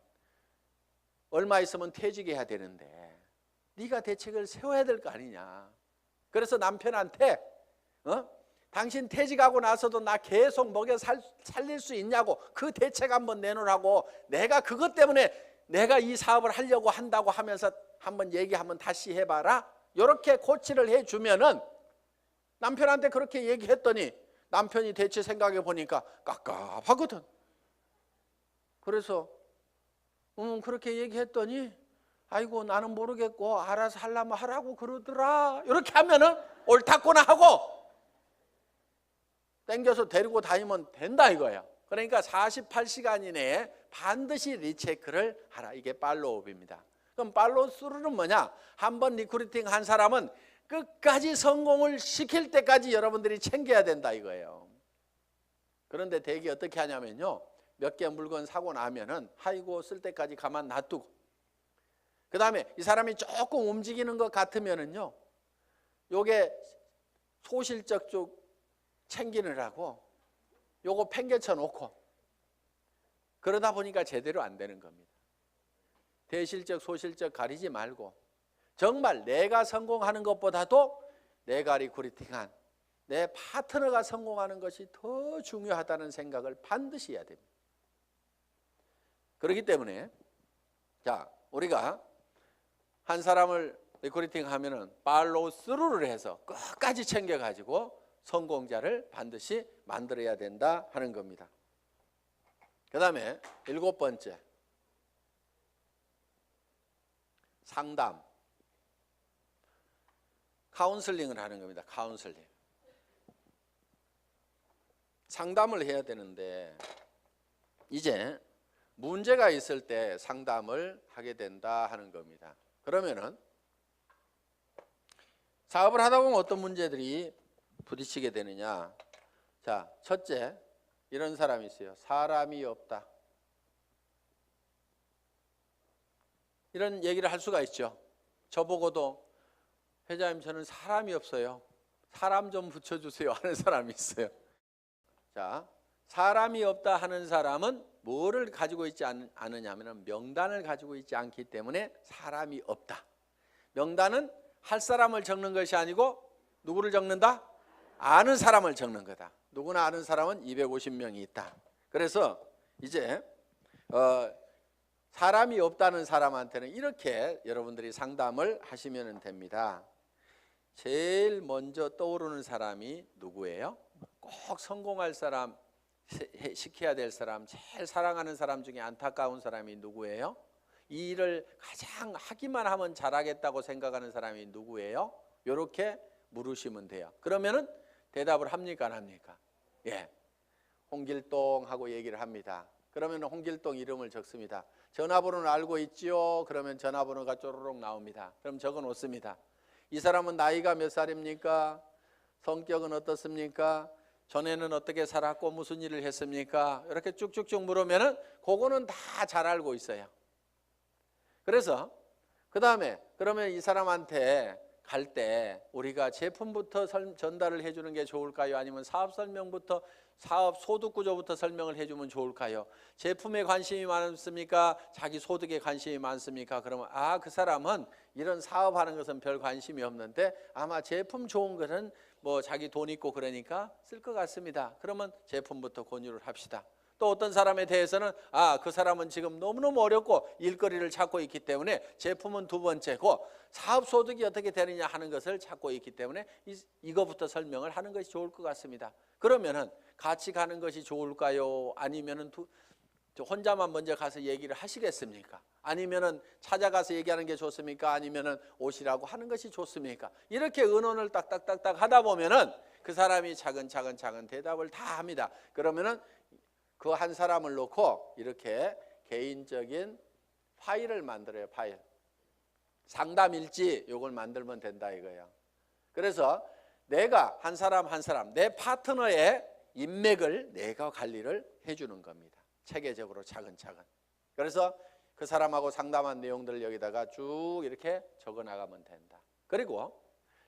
얼마 있으면 퇴직해야 되는데 네가 대책을 세워야 될 거 아니냐. 그래서 남편한테 당신 퇴직하고 나서도 나 계속 먹여 살릴 수 있냐고 그 대책 한번 내놓으라고, 내가 그것 때문에 내가 이 사업을 하려고 한다고 하면서 한번 얘기하면 다시 해봐라. 이렇게 코치를 해주면은 남편한테 그렇게 얘기했더니 남편이 대체 생각해 보니까 깝깝하거든. 그래서 그렇게 얘기했더니 아이고 나는 모르겠고 알아서 하려면 하라고 그러더라. 이렇게 하면은 옳다구나 하고 땡겨서 데리고 다니면 된다 이거예요. 그러니까 48시간 이내에 반드시 리체크를 하라. 이게 팔로우업입니다. 그럼 팔로우스루는 뭐냐? 한번 리크루팅 한 사람은 끝까지 성공을 시킬 때까지 여러분들이 챙겨야 된다 이거예요. 그런데 대개 어떻게 하냐면요, 몇 개 물건 사고 나면은 아이고 쓸 때까지 가만 놔두고, 그 다음에 이 사람이 조금 움직이는 것 같으면은요 요게 소실적 쪽 챙기느라고 요거 팽개쳐 놓고 그러다 보니까 제대로 안 되는 겁니다. 대실적 소실적 가리지 말고 정말 내가 성공하는 것보다도 내가 리크루팅한 내 파트너가 성공하는 것이 더 중요하다는 생각을 반드시 해야 됩니다. 그렇기 때문에 자 우리가 한 사람을 리크루팅 하면은 팔로우 스루를 해서 끝까지 챙겨가지고 성공자를 반드시 만들어야 된다 하는 겁니다. 그 다음에 7번째, 상담, 카운슬링을 하는 겁니다. 카운슬링. 상담을 해야 되는데 이제 문제가 있을 때 상담을 하게 된다 하는 겁니다. 그러면은 사업을 하다 보면 어떤 문제들이 부딪히게 되느냐. 자, 첫째, 이런 사람이 있어요. 사람이 없다. 이런 얘기를 할 수가 있죠. 저보고도 회장님 저는 사람이 없어요. 사람 좀 붙여주세요 하는 사람이 있어요. 자, 사람이 없다 하는 사람은 뭐를 가지고 있지 않느냐 하면 명단을 가지고 있지 않기 때문에 사람이 없다. 명단은 할 사람을 적는 것이 아니고 누구를 적는다? 아는 사람을 적는 거다. 누구나 아는 사람은 250명이 있다. 그래서 이제 사람이 없다는 사람한테는 이렇게 여러분들이 상담을 하시면 됩니다. 제일 먼저 떠오르는 사람이 누구예요? 꼭 성공할 사람, 시켜야 될 사람, 제일 사랑하는 사람 중에 안타까운 사람이 누구예요? 이 일을 가장 하기만 하면 잘하겠다고 생각하는 사람이 누구예요? 이렇게 물으시면 돼요. 그러면은 대답을 합니까 안 합니까? 예, 홍길동 하고 얘기를 합니다. 그러면 홍길동 이름을 적습니다. 전화번호는 알고 있지요? 그러면 전화번호가 쪼르륵 나옵니다. 그럼 적어 놓습니다. 이 사람은 나이가 몇 살입니까? 성격은 어떻습니까? 전에는 어떻게 살았고 무슨 일을 했습니까? 이렇게 쭉쭉쭉 물으면은 그거는 다 잘 알고 있어요. 그래서 그 다음에 그러면 이 사람한테 갈 때 우리가 제품부터 전달을 해주는 게 좋을까요? 아니면 사업 설명부터 사업 소득 구조부터 설명을 해주면 좋을까요? 제품에 관심이 많습니까? 자기 소득에 관심이 많습니까? 그러면 그 사람은 이런 사업하는 것은 별 관심이 없는데 아마 제품 좋은 것은 뭐 자기 돈 있고 그러니까 쓸 것 같습니다. 그러면 제품부터 권유를 합시다. 또 어떤 사람에 대해서는 그 사람은 지금 너무너무 어렵고 일거리를 찾고 있기 때문에 제품은 두 번째고 사업 소득이 어떻게 되느냐 하는 것을 찾고 있기 때문에 이거부터 설명을 하는 것이 좋을 것 같습니다. 그러면은 같이 가는 것이 좋을까요? 아니면은 혼자만 먼저 가서 얘기를 하시겠습니까? 아니면은 찾아가서 얘기하는 게 좋습니까? 아니면은 오시라고 하는 것이 좋습니까? 이렇게 의논을 딱딱딱딱 하다 보면은 그 사람이 차근차근 대답을 다 합니다. 그러면은 그 한 사람을 놓고 이렇게 개인적인 파일을 만들어요. 파일. 상담일지 요걸 만들면 된다 이거예요. 그래서 내가 한 사람 내 파트너의 인맥을 내가 관리를 해주는 겁니다. 체계적으로 차근차근. 그래서 그 사람하고 상담한 내용들을 여기다가 쭉 이렇게 적어 나가면 된다. 그리고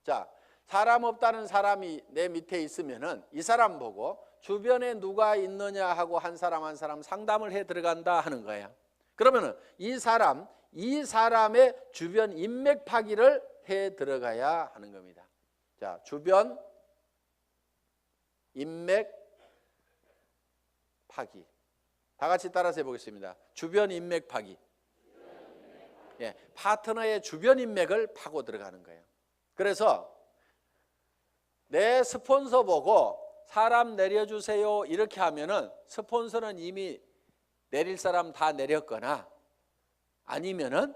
자, 사람 없다는 사람이 내 밑에 있으면은 이 사람 보고 주변에 누가 있느냐 하고 한 사람 상담을 해 들어간다 하는 거예요. 그러면은 이 사람의 주변 인맥 파기를 해 들어가야 하는 겁니다. 자, 주변 인맥 파기. 다 같이 따라서 해보겠습니다. 주변 인맥 파기. 예, 파트너의 주변 인맥을 파고 들어가는 거예요. 그래서 내 스폰서 보고 사람 내려주세요 이렇게 하면은 스폰서는 이미 내릴 사람 다 내렸거나 아니면은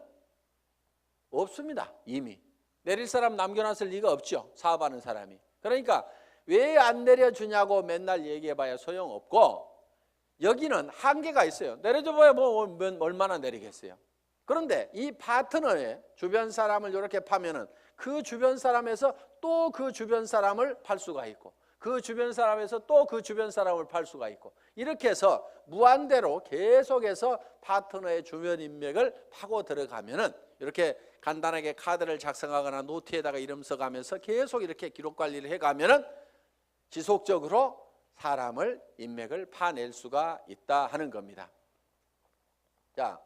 없습니다. 이미 내릴 사람 남겨놨을 리가 없죠. 사업하는 사람이. 그러니까 왜 안 내려주냐고 맨날 얘기해봐야 소용없고 여기는 한계가 있어요. 내려줘봐야 뭐 얼마나 내리겠어요. 그런데 이 파트너의 주변 사람을 이렇게 파면은 그 주변 사람에서 또 그 주변 사람을 팔 수가 있고 그 주변 사람에서 또 그 주변 사람을 팔 수가 있고 이렇게 해서 무한대로 계속해서 파트너의 주변 인맥을 파고 들어가면은 이렇게 간단하게 카드를 작성하거나 노트에다가 이름 써가면서 계속 이렇게 기록 관리를 해가면은 지속적으로 사람을 인맥을 파낼 수가 있다 하는 겁니다. 자,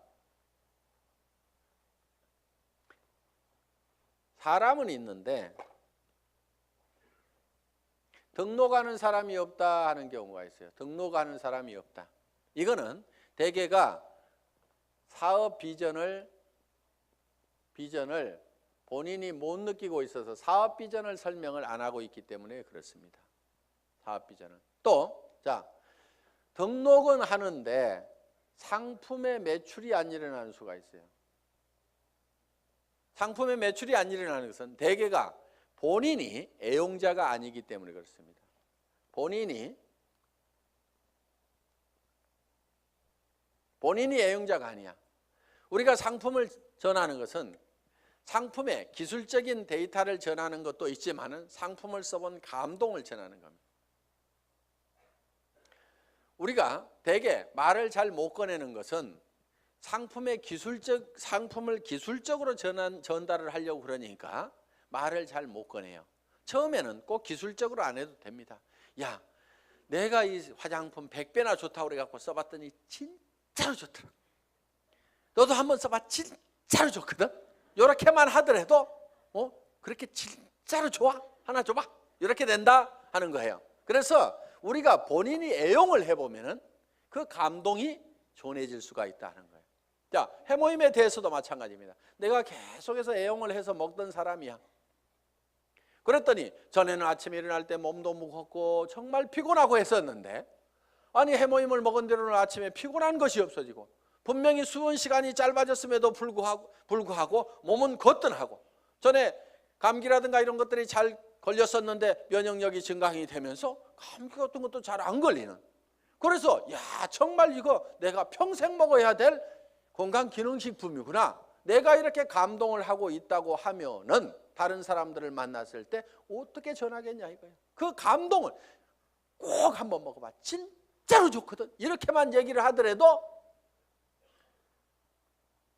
사람은 있는데 등록하는 사람이 없다 하는 경우가 있어요. 등록하는 사람이 없다. 이거는 대개가 사업 비전을 본인이 못 느끼고 있어서 사업 비전을 설명을 안 하고 있기 때문에 그렇습니다. 사업 비전을. 또, 자, 등록은 하는데 상품의 매출이 안 일어나는 수가 있어요. 상품의 매출이 안 일어나는 것은 대개가 본인이 애용자가 아니기 때문에 그렇습니다. 본인이 애용자가 아니야. 우리가 상품을 전하는 것은 상품의 기술적인 데이터를 전하는 것도 있지만은 상품을 써본 감동을 전하는 겁니다. 우리가 대개 말을 잘 못 꺼내는 것은 상품을 기술적으로 전달을 하려고 그러니까 말을 잘 못 꺼내요. 처음에는 꼭 기술적으로 안 해도 됩니다. 야, 내가 이 화장품 100배나 좋다고 그래갖고 써봤더니 진짜로 좋더라. 너도 한번 써봐. 진짜로 좋거든. 이렇게만 하더라도 그렇게 진짜로 좋아? 하나 줘봐. 이렇게 된다 하는 거예요. 그래서 우리가 본인이 애용을 해보면은 그 감동이 전해질 수가 있다는 거예요. 자, 해모임에 대해서도 마찬가지입니다. 내가 계속해서 애용을 해서 먹던 사람이야. 그랬더니 전에는 아침에 일어날 때 몸도 무겁고 정말 피곤하고 했었는데, 아니 해모임을 먹은 뒤로는 아침에 피곤한 것이 없어지고 분명히 수분 시간이 짧아졌음에도 불구하고 몸은 거뜬하고, 전에 감기라든가 이런 것들이 잘 걸렸었는데 면역력이 증강이 되면서 감기 같은 것도 잘 안 걸리는, 그래서 야 정말 이거 내가 평생 먹어야 될 건강기능식품이구나, 내가 이렇게 감동을 하고 있다고 하면은 다른 사람들을 만났을 때 어떻게 전하겠냐 이거예요. 그 감동을 꼭 한번 먹어봐. 진짜로 좋거든. 이렇게만 얘기를 하더라도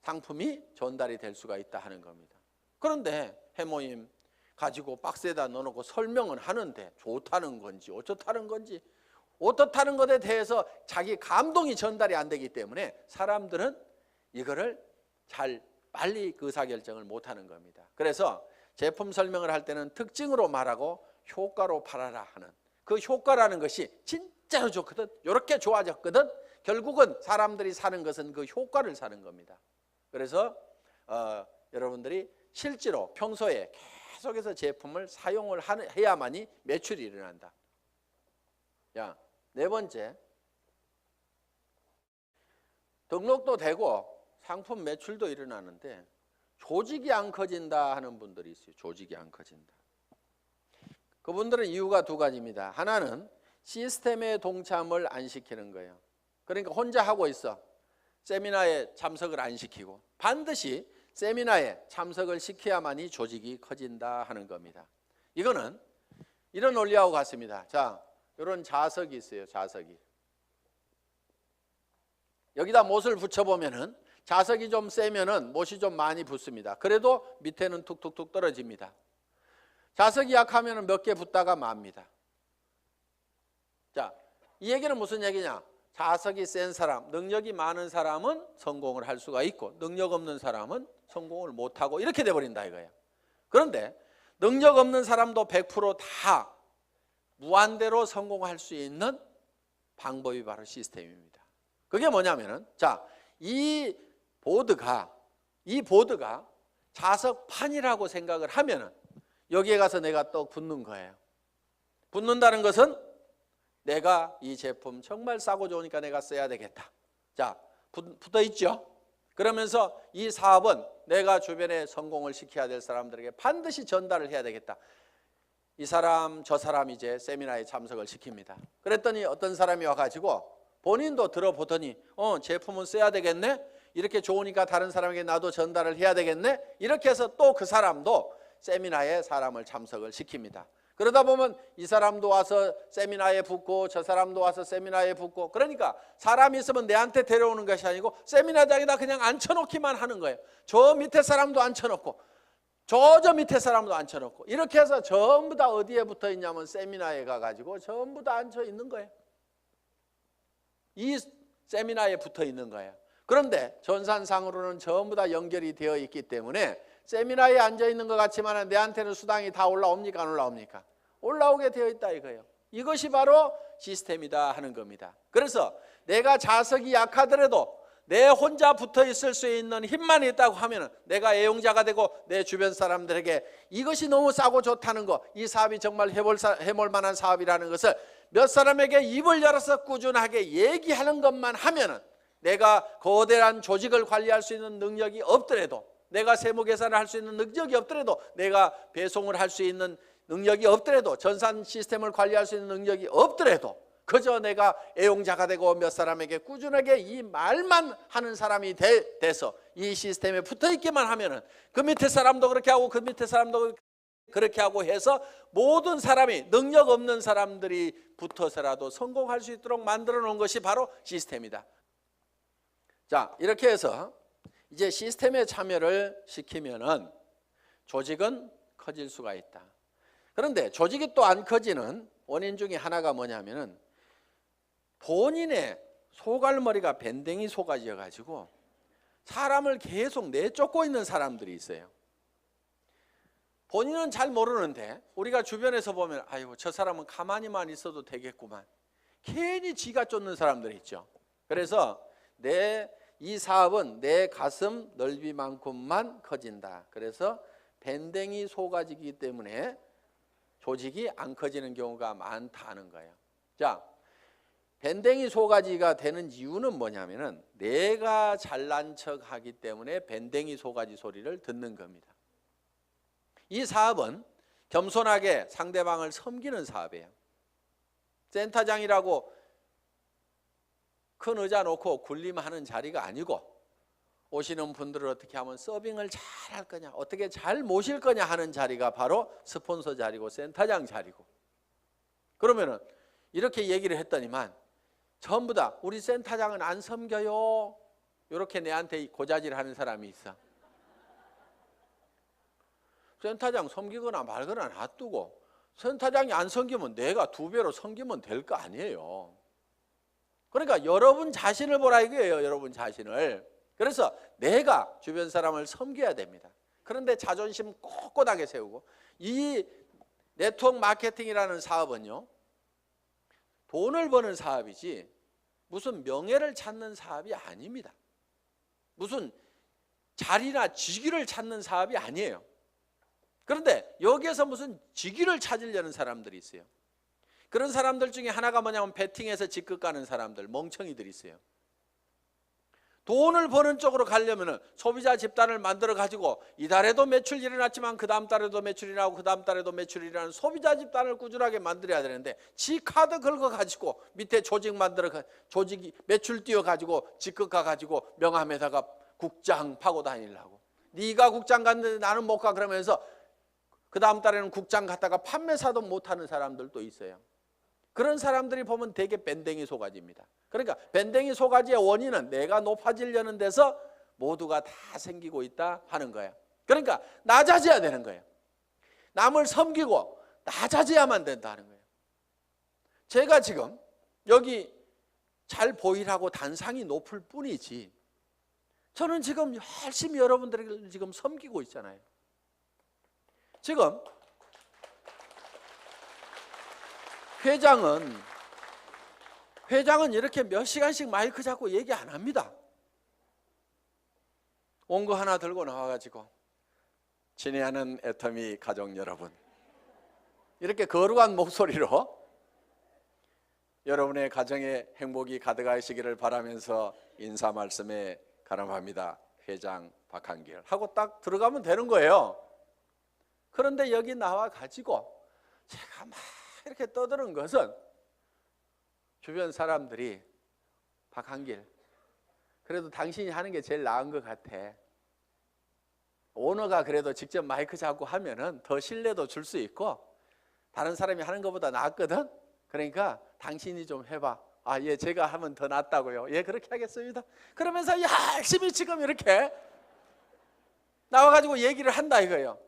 상품이 전달이 될 수가 있다 하는 겁니다. 그런데 해모임 가지고 박스에다 넣어놓고 설명은 하는데 좋다는 건지 어쩌다는 건지, 어떻다는 것에 대해서 자기 감동이 전달이 안 되기 때문에 사람들은 이거를 잘 빨리 의사결정을 못하는 겁니다. 그래서 제품 설명을 할 때는 특징으로 말하고 효과로 팔아라 하는, 그 효과라는 것이 진짜로 좋거든, 이렇게 좋아졌거든, 결국은 사람들이 사는 것은 그 효과를 사는 겁니다. 그래서 여러분들이 실제로 평소에 계속해서 제품을 사용을 해야만이 매출이 일어난다. 자, 네 번째, 등록도 되고 상품 매출도 일어나는데 조직이 안 커진다 하는 분들이 있어요. 조직이 안 커진다. 그분들은 이유가 두 가지입니다. 하나는 시스템에 동참을 안 시키는 거예요. 그러니까 혼자 하고 있어. 세미나에 참석을 안 시키고, 반드시 세미나에 참석을 시켜야만이 조직이 커진다 하는 겁니다. 이거는 이런 논리하고 같습니다. 자, 이런 자석이 있어요. 자석이. 여기다 못을 붙여보면은 자석이 좀 세면은 못이 좀 많이 붙습니다. 그래도 밑에는 툭툭툭 떨어집니다. 자석이 약하면은 몇 개 붙다가 맙니다. 자, 이 얘기는 무슨 얘기냐? 자석이 센 사람, 능력이 많은 사람은 성공을 할 수가 있고 능력 없는 사람은 성공을 못하고 이렇게 돼버린다 이거예요. 그런데 능력 없는 사람도 100% 무한대로 성공할 수 있는 방법이 바로 시스템입니다. 그게 뭐냐면은, 자, 이 보드가 자석판이라고 생각을 하면은 여기에 가서 내가 또 붙는 거예요. 붙는다는 것은 내가 이 제품 정말 싸고 좋으니까 내가 써야 되겠다. 자, 붙어 있죠? 그러면서 이 사업은 내가 주변에 성공을 시켜야 될 사람들에게 반드시 전달을 해야 되겠다. 이 사람 저 사람 이제 세미나에 참석을 시킵니다. 그랬더니 어떤 사람이 와가지고 본인도 들어보더니 제품은 써야 되겠네, 이렇게 좋으니까 다른 사람에게 나도 전달을 해야 되겠네, 이렇게 해서 또 그 사람도 세미나에 사람을 참석을 시킵니다. 그러다 보면 이 사람도 와서 세미나에 붙고 저 사람도 와서 세미나에 붙고, 그러니까 사람이 있으면 내한테 데려오는 것이 아니고 세미나장에다 그냥 앉혀놓기만 하는 거예요. 저 밑에 사람도 앉혀놓고 저 밑에 사람도 앉혀놓고, 이렇게 해서 전부 다 어디에 붙어 있냐면 세미나에 가가지고 전부 다 앉혀 있는 거예요. 이 세미나에 붙어 있는 거예요. 그런데 전산상으로는 전부 다 연결이 되어 있기 때문에 세미나에 앉아 있는 것 같지만 내한테는 수당이 다 올라옵니까? 안 올라옵니까? 올라오게 되어 있다 이거예요. 이것이 바로 시스템이다 하는 겁니다. 그래서 내가 자석이 약하더라도 내 혼자 붙어 있을 수 있는 힘만 있다고 하면 내가 애용자가 되고 내 주변 사람들에게 이것이 너무 싸고 좋다는 거, 이 사업이 정말 해볼 만한 사업이라는 것을 몇 사람에게 입을 열어서 꾸준하게 얘기하는 것만 하면은, 내가 거대한 조직을 관리할 수 있는 능력이 없더라도, 내가 세무 계산을 할 수 있는 능력이 없더라도, 내가 배송을 할 수 있는 능력이 없더라도, 전산 시스템을 관리할 수 있는 능력이 없더라도, 그저 내가 애용자가 되고 몇 사람에게 꾸준하게 이 말만 하는 사람이 돼서 이 시스템에 붙어 있기만 하면은 그 밑에 사람도 그렇게 하고 그 밑에 사람도 그렇게 하고 해서 모든 사람이, 능력 없는 사람들이 붙어서라도 성공할 수 있도록 만들어 놓은 것이 바로 시스템이다. 자, 이렇게 해서 이제 시스템에 참여를 시키면은 조직은 커질 수가 있다. 그런데 조직이 또 안 커지는 원인 중에 하나가 뭐냐면은 본인의 소갈머리가 밴댕이 소가지여 가지고 사람을 계속 내쫓고 있는 사람들이 있어요. 본인은 잘 모르는데 우리가 주변에서 보면 아이고 저 사람은 가만히만 있어도 되겠구만. 괜히 지가 쫓는 사람들이 있죠. 그래서 이 사업은 내 가슴 넓이만큼만 커진다. 그래서 밴댕이 소가지이기 때문에 조직이 안 커지는 경우가 많다는 거예요. 자, 밴댕이 소가지가 되는 이유는 뭐냐면은 내가 잘난 척하기 때문에 밴댕이 소가지 소리를 듣는 겁니다. 이 사업은 겸손하게 상대방을 섬기는 사업이에요. 센터장이라고 큰 의자 놓고 군림하는 자리가 아니고 오시는 분들을 어떻게 하면 서빙을 잘 할 거냐, 어떻게 잘 모실 거냐 하는 자리가 바로 스폰서 자리고 센터장 자리고. 그러면은 이렇게 얘기를 했더니만 전부 다 우리 센터장은 안 섬겨요. 이렇게 내한테 고자질 하는 사람이 있어. 센터장 섬기거나 말거나 놔두고 센터장이 안 섬기면 내가 2배로 섬기면 될 거 아니에요. 그러니까 여러분 자신을 보라 이거예요. 여러분 자신을. 그래서 내가 주변 사람을 섬겨야 됩니다. 그런데 자존심 꼿꼿하게 세우고, 이 네트워크 마케팅이라는 사업은요, 돈을 버는 사업이지 무슨 명예를 찾는 사업이 아닙니다. 무슨 자리나 직위를 찾는 사업이 아니에요. 그런데 여기에서 무슨 직위를 찾으려는 사람들이 있어요. 그런 사람들 중에 하나가 뭐냐면 베팅해서 직급 가는 사람들, 멍청이들이 있어요. 돈을 버는 쪽으로 가려면 소비자 집단을 만들어 가지고 이달에도 매출 일어났지만 그 다음 달에도 매출이 나고 그 다음 달에도 매출이 일어나는 소비자 집단을 꾸준하게 만들어야 되는데 지 카드 긁어 가지고 밑에 조직 만들어 조직이 매출 띄워 가지고 직급 가 가지고 명함에다가 국장 파고 다니려고. 네가 국장 갔는데 나는 못 가 그러면서 그 다음 달에는 국장 갔다가 판매사도 못하는 사람들도 있어요. 그런 사람들이 보면 되게 밴댕이 소가지입니다. 그러니까 밴댕이 소가지의 원인은 내가 높아지려는 데서 모두가 다 생기고 있다 하는 거예요. 그러니까 낮아져야 되는 거예요. 남을 섬기고 낮아져야만 된다는 거예요. 제가 지금 여기 잘 보이라고 단상이 높을 뿐이지 저는 지금 열심히 여러분들을 지금 섬기고 있잖아요. 지금 회장은 이렇게 몇 시간씩 마이크 잡고 얘기 안 합니다. 온 거 하나 들고 나와가지고 친애하는 애터미 가족 여러분, 이렇게 거룩한 목소리로 여러분의 가정에 행복이 가득하시기를 바라면서 인사 말씀에 가름합니다. 회장 박한길 하고 딱 들어가면 되는 거예요. 그런데 여기 나와가지고 제가 막 이렇게 떠드는 것은 주변 사람들이 박한길 그래도 당신이 하는 게 제일 나은 것 같아. 오너가 그래도 직접 마이크 잡고 하면은 더 신뢰도 줄 수 있고 다른 사람이 하는 것보다 낫거든. 그러니까 당신이 좀 해봐. 아, 예, 제가 하면 더 낫다고요. 예, 그렇게 하겠습니다. 그러면서 열심히 지금 이렇게 나와가지고 얘기를 한다 이거예요.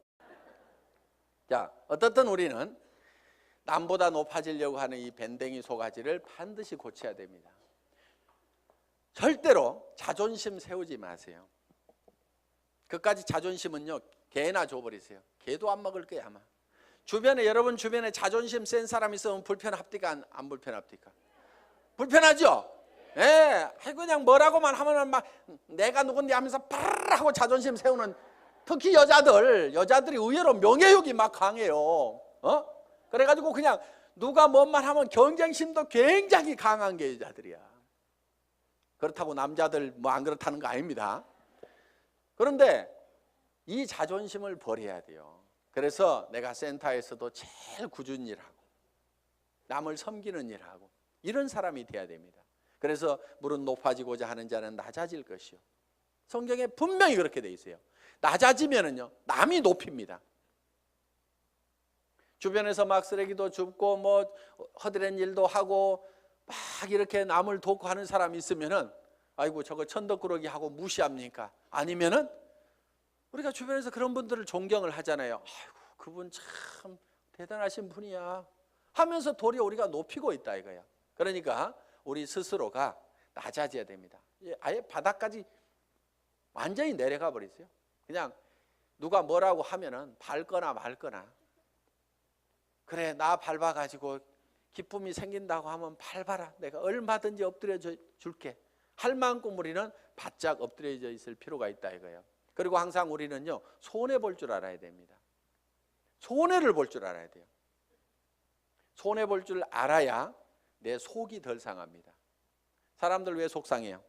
자, 어떻든 우리는 남보다 높아지려고 하는 이 밴댕이 소가지를 반드시 고쳐야 됩니다. 절대로 자존심 세우지 마세요. 그까지 자존심은요, 개나 줘버리세요. 개도 안 먹을 거야 아마. 여러분 주변에 자존심 센 사람 있으면 불편합니까? 안 불편합니까? 불편하죠? 예, 그냥 뭐라고만 하면 막 내가 누군데 하면서 파르르 하고 자존심 세우는, 특히 여자들이 의외로 명예욕이 막 강해요. 그래가지고 그냥 누가 뭔 말 하면 경쟁심도 굉장히 강한 게 여자들이야. 그렇다고 남자들 뭐 안 그렇다는 거 아닙니다. 그런데 이 자존심을 버려야 돼요. 그래서 내가 센터에서도 제일 꾸준히 일하고 남을 섬기는 일하고 이런 사람이 돼야 됩니다. 그래서 무릇 높아지고자 하는 자는 낮아질 것이요. 성경에 분명히 그렇게 돼 있어요. 낮아지면은요 남이 높입니다. 주변에서 막 쓰레기도 줍고 뭐 허드렛 일도 하고 막 이렇게 남을 돕고 하는 사람이 있으면은 아이고 저거 천덕꾸러기 하고 무시합니까? 아니면은 우리가 주변에서 그런 분들을 존경을 하잖아요. 아이고 그분 참 대단하신 분이야 하면서 도리어 우리가 높이고 있다 이거야. 그러니까 우리 스스로가 낮아져야 됩니다. 아예 바닥까지 완전히 내려가 버리세요. 그냥 누가 뭐라고 하면은 밟거나 말거나, 그래 나 밟아가지고 기쁨이 생긴다고 하면 밟아라, 내가 얼마든지 엎드려 줄게 할 만큼 우리는 바짝 엎드려져 있을 필요가 있다 이거예요. 그리고 항상 우리는요 손해 볼 줄 알아야 됩니다. 손해를 볼 줄 알아야 돼요. 손해 볼 줄 알아야 내 속이 덜 상합니다. 사람들 왜 속상해요?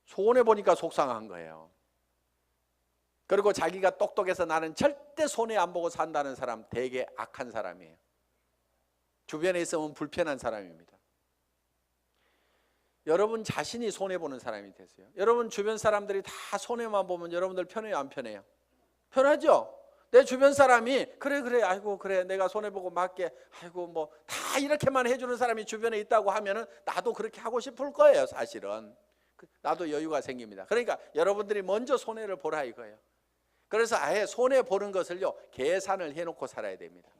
손해 보니까 속상한 거예요. 그리고 자기가 똑똑해서 나는 절대 손해 안 보고 산다는 사람 되게 악한 사람이에요. 주변에 있으면 불편한 사람입니다. 여러분 자신이 손해보는 사람이 되세요. 여러분 주변 사람들이 다 손해만 보면 여러분들 편해요 안 편해요? 편하죠? 내 주변 사람이 그래 아이고 그래 내가 손해보고 맞게 아이고 뭐 다 이렇게만 해주는 사람이 주변에 있다고 하면은 나도 그렇게 하고 싶을 거예요. 사실은 나도 여유가 생깁니다. 그러니까 여러분들이 먼저 손해를 보라 이거예요. 그래서 아예 손해 보는 것을요 계산을 해놓고 살아야 됩니다.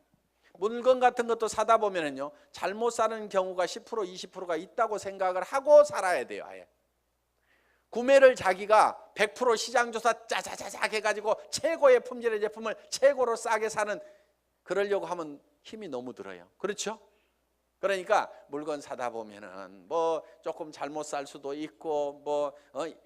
물건 같은 것도 사다 보면은요 잘못 사는 경우가 10% 20%가 있다고 생각을 하고 살아야 돼요. 아예 구매를 자기가 100% 시장조사 짜자자작 해가지고 최고의 품질의 제품을 최고로 싸게 사는 그러려고 하면 힘이 너무 들어요. 그렇죠? 그러니까 물건 사다 보면은 뭐 조금 잘못 살 수도 있고 뭐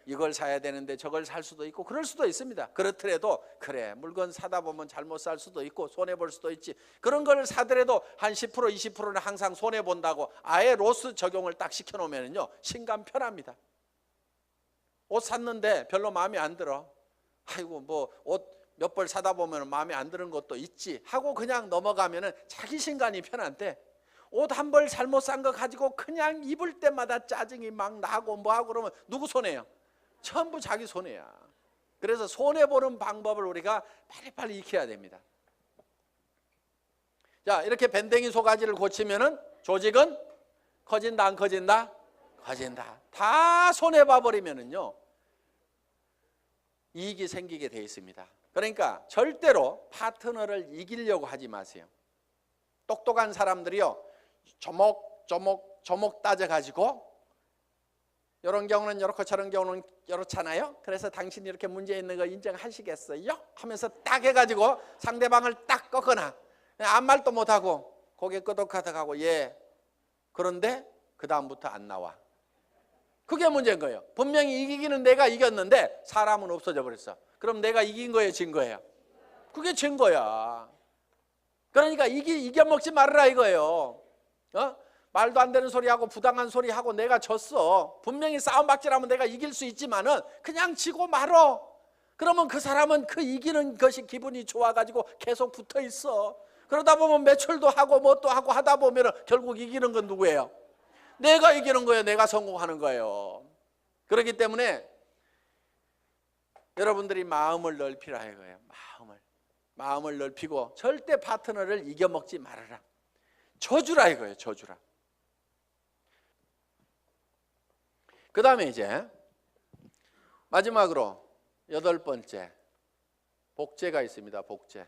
이걸 사야 되는데 저걸 살 수도 있고 그럴 수도 있습니다. 그렇더라도 그래 물건 사다 보면 잘못 살 수도 있고 손해 볼 수도 있지. 그런 걸 사더라도 한 10% 20%는 항상 손해 본다고 아예 로스 적용을 딱 시켜 놓으면은요 신감 편합니다. 옷 샀는데 별로 마음에 안 들어. 아이고 뭐 옷 몇 벌 사다 보면 마음에 안 드는 것도 있지 하고 그냥 넘어가면은 자기 신간이 편한데, 옷 한 벌 잘못 산 거 가지고 그냥 입을 때마다 짜증이 막 나고 뭐하고 그러면 누구 손해요? 전부 자기 손해야. 그래서 손해보는 방법을 우리가 빨리빨리 익혀야 됩니다. 자, 이렇게 밴댕이 소가지를 고치면은 조직은 커진다 안 커진다? 커진다. 다 손해봐 버리면은요 이익이 생기게 돼 있습니다. 그러니까 절대로 파트너를 이기려고 하지 마세요. 똑똑한 사람들이요 조목 따져가지고 이런 경우는 이렇고 저런 경우는 이렇잖아요. 그래서 당신이 이렇게 문제 있는 거 인정하시겠어요? 하면서 딱 해가지고 상대방을 딱 꺾거나 아무 말도 못하고 고개 끄덕하다가고 예 그런데 그 다음부터 안 나와. 그게 문제인 거예요. 분명히 이기기는 내가 이겼는데 사람은 없어져 버렸어. 그럼 내가 이긴 거예요 진 거예요? 그게 진 거야. 그러니까 이겨먹지 말아라 이거예요. 말도 안 되는 소리하고 부당한 소리하고 내가 졌어. 분명히 싸움박질하면 내가 이길 수 있지만은 그냥 지고 말어. 그러면 그 사람은 그 이기는 것이 기분이 좋아가지고 계속 붙어 있어. 그러다 보면 매출도 하고 뭣도 하고 하다 보면은 결국 이기는 건 누구예요? 내가 이기는 거예요. 내가 성공하는 거예요. 그렇기 때문에 여러분들이 마음을 넓히라 이거예요. 마음을 넓히고 절대 파트너를 이겨먹지 말아라. 져주라 이거예요. 져주라. 그 다음에 이제 마지막으로 8번째 복제가 있습니다. 복제.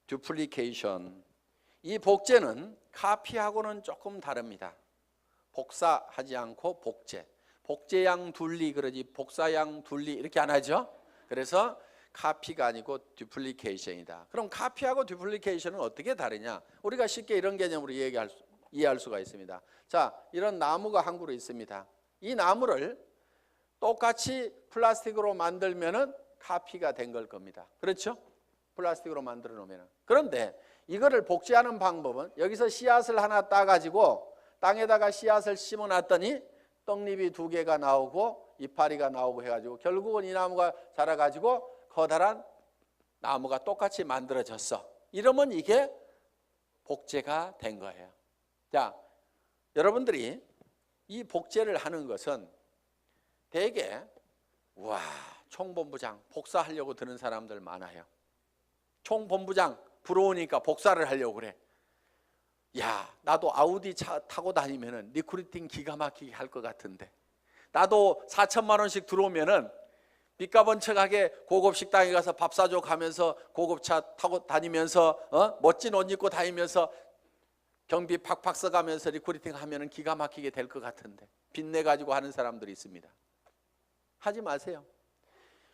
듀플리케이션. 이 복제는 카피하고는 조금 다릅니다. 복사하지 않고 복제. 복제양 둘리 그러지 복사양 둘리 이렇게 안 하죠. 그래서 카피가 아니고 듀플리케이션이다. 그럼 카피하고 듀플리케이션은 어떻게 다르냐? 우리가 쉽게 이런 개념으로 이해할 수가 있습니다. 자, 이런 나무가 한 그루 있습니다. 이 나무를 똑같이 플라스틱으로 만들면은 카피가 된 걸 겁니다. 그렇죠? 플라스틱으로 만들어 놓으면. 그런데 이거를 복제하는 방법은 여기서 씨앗을 하나 따가지고 땅에다가 씨앗을 심어 놨더니 떡잎이 2개가 나오고 이파리가 나오고 해가지고 결국은 이 나무가 자라가지고 커다란 나무가 똑같이 만들어졌어. 이러면 이게 복제가 된 거예요. 자, 여러분들이 이 복제를 하는 것은 대개 와 총본부장 복사하려고 드는 사람들 많아요. 총본부장 부러우니까 복사를 하려고 그래. 야, 나도 아우디 차 타고 다니면은 리크루팅 기가 막히게 할 것 같은데, 나도 4천만 원씩 들어오면은 빚가번쩍하게 고급 식당에 가서 밥 사줘 가면서 고급차 타고 다니면서 멋진 옷 입고 다니면서 경비 팍팍 써가면서 리크루팅 하면은 기가 막히게 될 것 같은데, 빚내 가지고 하는 사람들이 있습니다. 하지 마세요.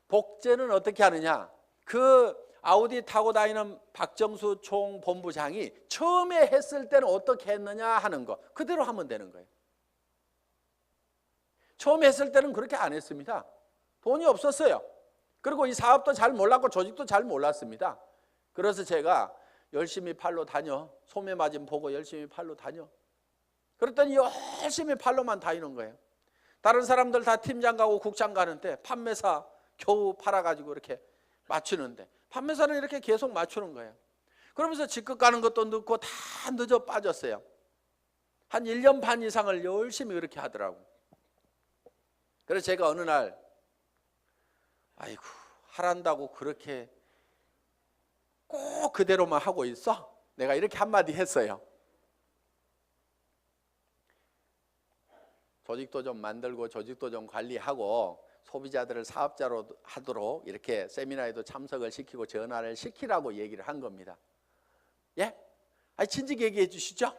복제는 어떻게 하느냐? 그 아우디 타고 다니는 박정수 총본부장이 처음에 했을 때는 어떻게 했느냐 하는 거 그대로 하면 되는 거예요. 처음에 했을 때는 그렇게 안 했습니다. 돈이 없었어요. 그리고 이 사업도 잘 몰랐고 조직도 잘 몰랐습니다. 그래서 제가 열심히 팔로 다녀, 소매 마진 보고 열심히 팔로 다녀. 그랬더니 열심히 팔로만 다니는 거예요. 다른 사람들 다 팀장 가고 국장 가는데 판매사 겨우 팔아가지고 이렇게 맞추는데, 판매사는 이렇게 계속 맞추는 거예요. 그러면서 직급 가는 것도 늦고 다 늦어 빠졌어요. 한 1년 반 이상을 열심히 그렇게 하더라고. 그래서 제가 어느 날, 아이고, 하란다고 그렇게 꼭 그대로만 하고 있어? 내가 이렇게 한마디 했어요. 조직도 좀 만들고 조직도 좀 관리하고 소비자들을 사업자로 하도록 이렇게 세미나에도 참석을 시키고 전화를 시키라고 얘기를 한 겁니다. 예? 아니, 진즉 얘기해 주시죠.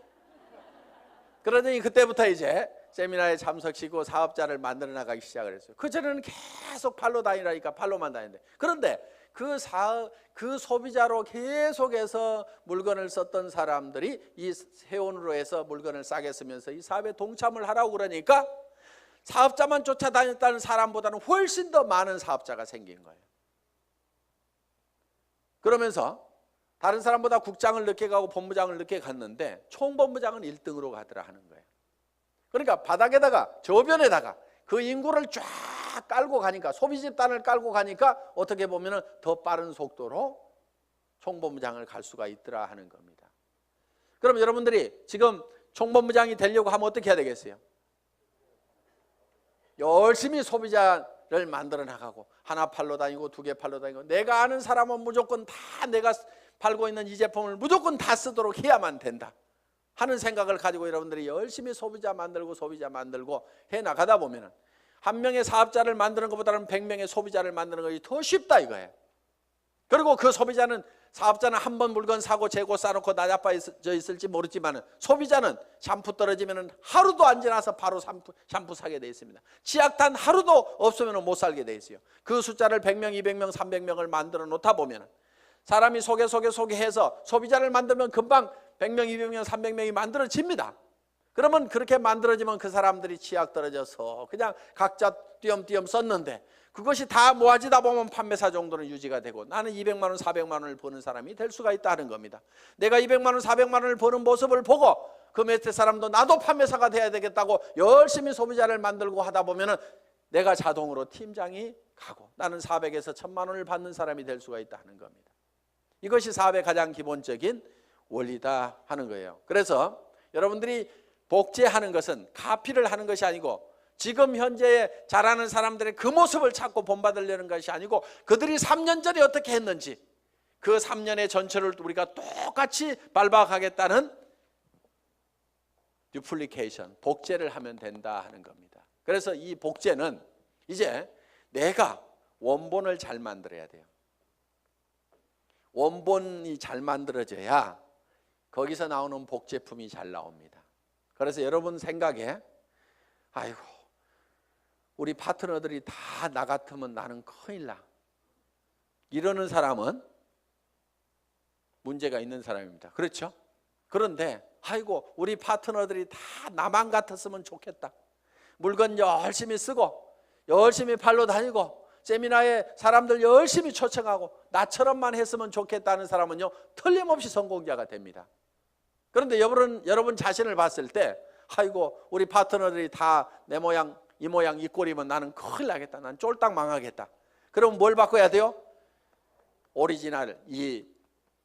그러더니 그때부터 이제 세미나에 참석시키고 사업자를 만들어 나가기 시작을 했어요. 그전에는 계속 팔로 다니라니까 팔로만 다니는데, 그런데 그 소비자로 계속해서 물건을 썼던 사람들이 이 세원으로 해서 물건을 싸게 쓰면서 이 사업에 동참을 하라고 그러니까 사업자만 쫓아다녔다는 사람보다는 훨씬 더 많은 사업자가 생긴 거예요. 그러면서 다른 사람보다 국장을 늦게 가고 본부장을 늦게 갔는데 총본부장은 1등으로 가더라 하는 거예요. 그러니까 바닥에다가 저변에다가 그 인구를 쫙 깔고 가니까, 소비 집단을 깔고 가니까 어떻게 보면 더 빠른 속도로 총본부장을 갈 수가 있더라 하는 겁니다. 그럼 여러분들이 지금 총본부장이 되려고 하면 어떻게 해야 되겠어요? 열심히 소비자를 만들어 나가고, 하나 팔러 다니고 두 개 팔러 다니고, 내가 아는 사람은 무조건 다 내가 팔고 있는 이 제품을 무조건 다 쓰도록 해야만 된다 하는 생각을 가지고 여러분들이 열심히 소비자 만들고 해 나가다 보면은 한 명의 사업자를 만드는 것보다는 100명의 소비자를 만드는 것이 더 쉽다 이거예요. 그리고 그 사업자는 한 번 물건 사고 재고 싸놓고 나자빠져 있을지 모르지만, 소비자는 샴푸 떨어지면 하루도 안 지나서 바로 샴푸 사게 돼 있습니다. 치약단 하루도 없으면 못 살게 돼 있어요. 그 숫자를 100명, 200명, 300명을 만들어 놓다 보면 사람이 소개해서 소비자를 만들면 금방 100명, 200명, 300명이 만들어집니다. 그러면 그렇게 만들어지면 그 사람들이 치약 떨어져서 그냥 각자 띄엄띄엄 썼는데, 그것이 다 모아지다 보면 판매사 정도는 유지가 되고 나는 200만 원, 400만 원을 버는 사람이 될 수가 있다는 겁니다. 내가 200만 원, 400만 원을 버는 모습을 보고 그 몇몇 사람도 나도 판매사가 돼야 되겠다고 열심히 소비자를 만들고 하다 보면 내가 자동으로 팀장이 가고 나는 400에서 1000만 원을 받는 사람이 될 수가 있다는 겁니다. 이것이 사업의 가장 기본적인 원리다 하는 거예요. 그래서 여러분들이 복제하는 것은 카피를 하는 것이 아니고, 지금 현재 잘하는 사람들의 그 모습을 찾고 본받으려는 것이 아니고, 그들이 3년 전에 어떻게 했는지 그 3년의 전철을 우리가 똑같이 밟아가겠다는 듀플리케이션, 복제를 하면 된다 하는 겁니다. 그래서 이 복제는 이제 내가 원본을 잘 만들어야 돼요. 원본이 잘 만들어져야 거기서 나오는 복제품이 잘 나옵니다. 그래서 여러분 생각에, 아이고, 우리 파트너들이 다 나 같으면 나는 큰일 나, 이러는 사람은 문제가 있는 사람입니다. 그렇죠? 그런데 아이고, 우리 파트너들이 다 나만 같았으면 좋겠다, 물건 열심히 쓰고 열심히 팔러 다니고 세미나에 사람들 열심히 초청하고 나처럼만 했으면 좋겠다는 사람은요, 틀림없이 성공자가 됩니다. 그런데 여러분 자신을 봤을 때, 아이고, 우리 파트너들이 다 내 모양 이 모양 이 꼴이면 나는 큰일 나겠다, 난 쫄딱 망하겠다. 그럼 뭘 바꿔야 돼요? 오리지널, 이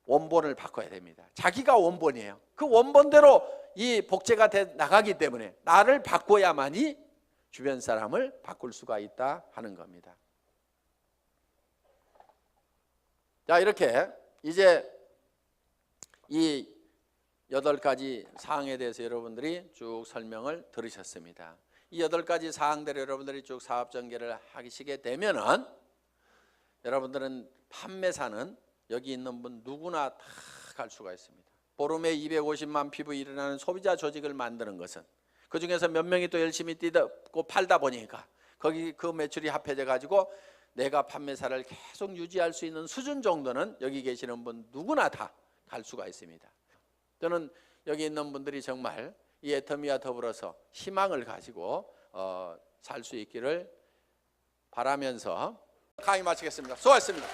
원본을 바꿔야 됩니다. 자기가 원본이에요. 그 원본대로 이 복제가 돼 나가기 때문에 나를 바꿔야만이 주변 사람을 바꿀 수가 있다 하는 겁니다. 자, 이렇게 이제 이 8가지 사항에 대해서 여러분들이 쭉 설명을 들으셨습니다. 이 8가지 사항대로 여러분들이 쭉 사업 전개를 하시게 되면은 여러분들은 판매사는 여기 있는 분 누구나 다 갈 수가 있습니다. 보름에 250만 피부 일어나는 소비자 조직을 만드는 것은 그 중에서 몇 명이 또 열심히 뛰고 팔다 보니까 거기 그 매출이 합해져 가지고 내가 판매사를 계속 유지할 수 있는 수준 정도는 여기 계시는 분 누구나 다 갈 수가 있습니다. 저는 여기 있는 분들이 정말 이 애터미와 더불어서 희망을 가지고 살 수 있기를 바라면서 강의 마치겠습니다. 수고하셨습니다.